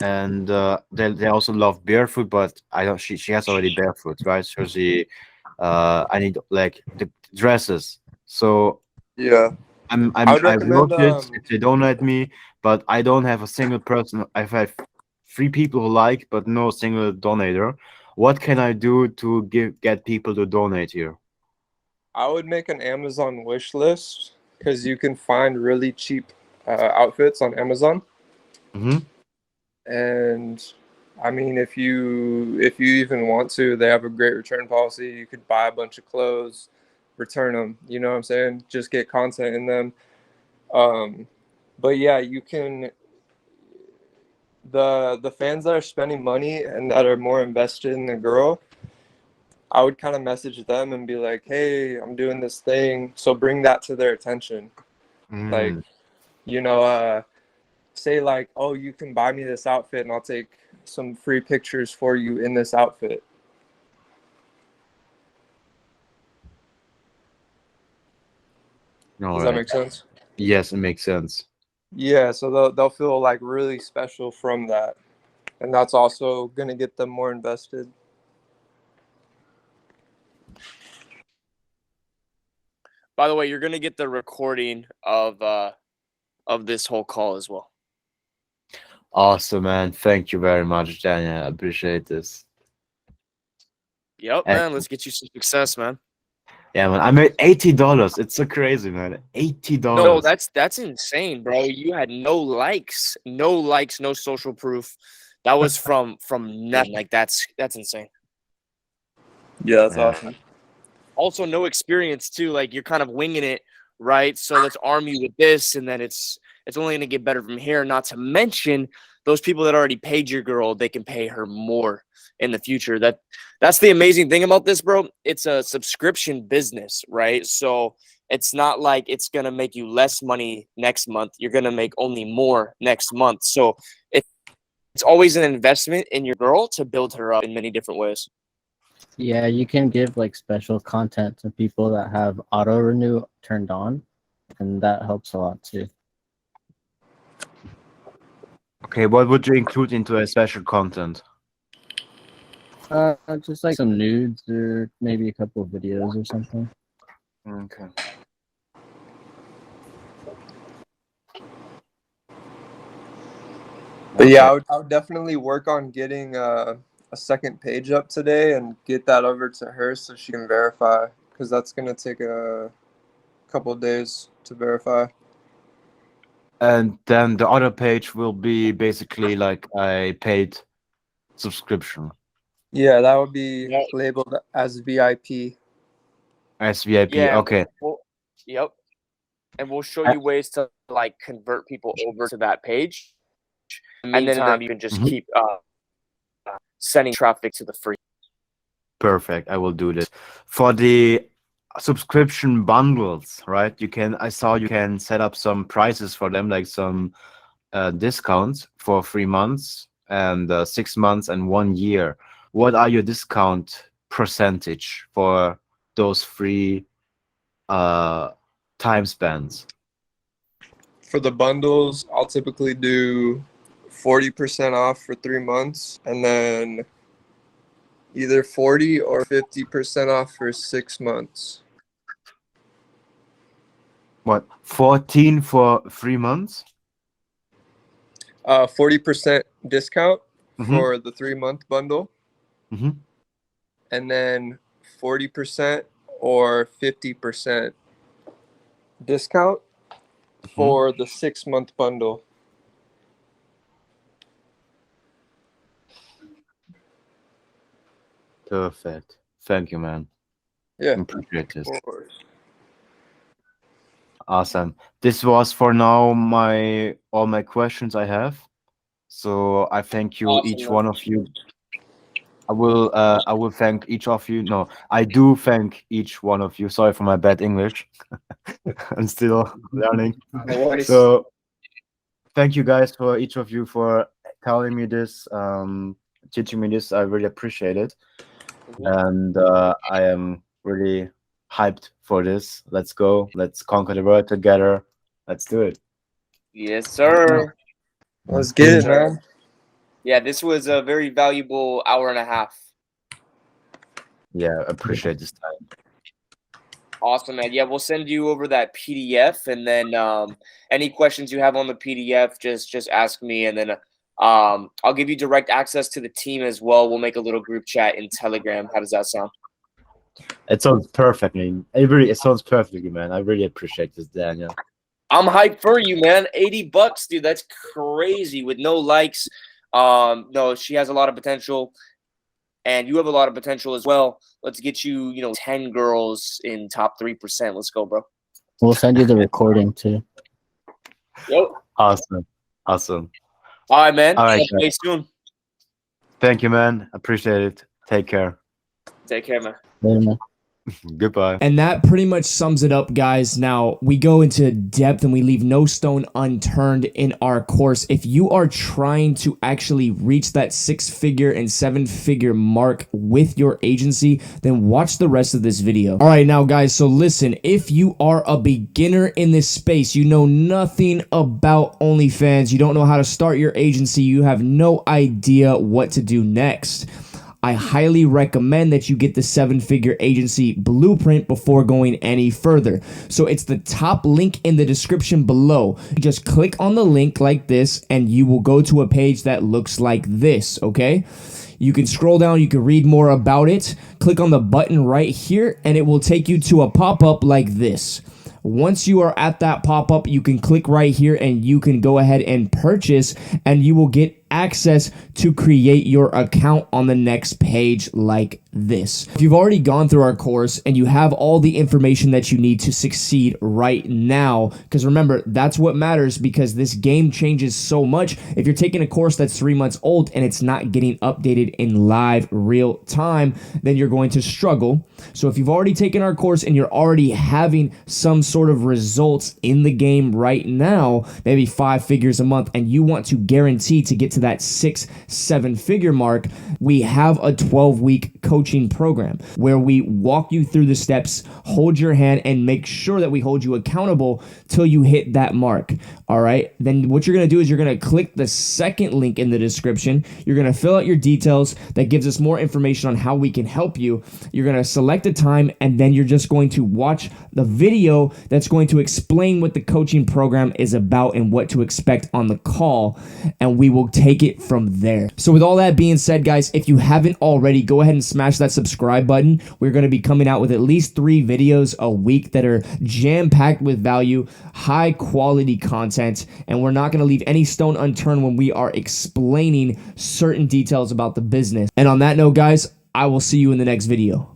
And they also love barefoot, but I don't. She has already barefoot, right? So I need like the dresses. So Yeah. I would I recommend wrote it if they donate me, but I don't have a single person. I've had 3 people who like, but no single donator. What can I do to get people to donate here? I would make an Amazon wish list because you can find really cheap outfits on Amazon. Mm-hmm. And I mean, if you even want to, they have a great return policy. You could buy a bunch of clothes, return them. You know what I'm saying? Just get content in them. Um, but yeah, you can. The fans that are spending money and that are more invested in the girl, I would kind of message them and be like, "Hey, I'm doing this thing," so bring that to their attention. Like, Mm. you know, say like, "Oh, you can buy me this outfit, and I'll take some free pictures for you in this outfit." All Does that right. make sense? Yes, it makes sense. Yeah, so they'll feel like really special from that, and that's also gonna get them more invested. By the way, you're going to get the recording of this whole call as well. Awesome, man. Thank you very much, Daniel. I appreciate this. Yep, And man. Let's get you some success, man. yeah, man, I made $80. It's so crazy, man. No, $80. that's insane, bro. You had no likes, no social proof. That was from nothing. Like that's insane. Yeah, that's Yeah. awesome. Also, no experience too. Like you're kind of winging it, right? So let's arm you with this, and then it's only gonna get better from here. Not to mention those people that already paid your girl, they can pay her more in the future. That's the amazing thing about this, bro. It's a subscription business, right? So it's not like it's going to make you less money next month. You're going to make only more next month. So it's always an investment in your girl to build her up in many different ways. Yeah, you can give like special content to people that have auto renew turned on, and that helps a lot too. Okay, what would you include into a special content? Just like some nudes or maybe a couple of videos or something. Okay. But yeah, I would definitely work on getting a second page up today and get that over to her so she can verify, because that's going to take a couple of days to verify. And then the other page will be basically like a paid subscription. Yeah, that would be labeled as VIP. As VIP, Yeah. okay. Yep. And we'll show you ways to like convert people over to that page. And then you can just keep sending traffic to the free. Perfect. I will do this. For the subscription bundles, right? I saw you can set up some prices for them, like some discounts for 3 months and 6 months and 1 year. What are your discount percentage for those free time spans? For the bundles, I'll typically do 40% off for 3 months, and then either 40 or 50% off for 6 months. What, 14 for 3 months? 40% discount for the 3-month bundle, and then 40% or 50% discount for the 6-month bundle. Perfect. Thank you, man. Yeah. Appreciate this. Of course. Awesome. This was for now all my questions I have. So I thank you, each one of you. I will thank each of you. No, I do thank each one of you. Sorry for my bad English. I'm still learning. No worries. So thank you guys for each of you for telling me this, teaching me this. I really appreciate it. And I am really hyped for this. Let's go. Let's conquer the world together. Let's do it. Yes, sir. Let's get it, man. Yeah, this was a very valuable hour and a half. Yeah, appreciate this time. Awesome, man. Yeah, we'll send you over that PDF, and then any questions you have on the PDF, just ask me, and then I'll give you direct access to the team as well. We'll make a little group chat in Telegram. How does that sound? It sounds perfect, man. It sounds perfectly, man. I really appreciate this, Daniel. I'm hyped for you, man. $80, dude. That's crazy with no likes. No, she has a lot of potential, and you have a lot of potential as well. Let's get you, 10 girls in top 3%. Let's go, bro. We'll send you the recording too. Yep. Awesome. All right, man. All right, Stay soon. Thank you, man. Appreciate it. Take care. Take care, man. Later, man. Goodbye. And that pretty much sums it up, guys. Now, we go into depth and we leave no stone unturned in our course. If you are trying to actually reach that 6-figure and 7-figure mark with your agency, then watch the rest of this video. All right, now, guys, so listen, if you are a beginner in this space, you know nothing about OnlyFans, you don't know how to start your agency, you have no idea what to do next, I highly recommend that you get the 7-figure agency blueprint before going any further. So it's the top link in the description below. You just click on the link like this and you will go to a page that looks like this, okay? You can scroll down, you can read more about it. Click on the button right here and it will take you to a pop-up like this. Once you are at that pop-up, you can click right here and you can go ahead and purchase, and you will get access to create your account on the next page like this. If you've already gone through our course and you have all the information that you need to succeed right now, because remember, that's what matters, because this game changes so much. If you're taking a course that's 3 months old and it's not getting updated in live real time, then you're going to struggle. So if you've already taken our course and you're already having some sort of results in the game right now, maybe 5 figures a month, and you want to guarantee to get to that 6-7 figure mark, we have a 12-week coaching program where we walk you through the steps, hold your hand, and make sure that we hold you accountable till you hit that mark. All right. Then what you're going to do is you're going to click the second link in the description. You're going to fill out your details. That gives us more information on how we can help you. You're going to select a time, and then you're just going to watch the video that's going to explain what the coaching program is about and what to expect on the call, and we will take it from there. So with all that being said, guys, if you haven't already, go ahead and smash that subscribe button. We're going to be coming out with at least 3 videos a week that are jam-packed with value, high quality content, and we're not going to leave any stone unturned when we are explaining certain details about the business. And on that note, guys, I will see you in the next video.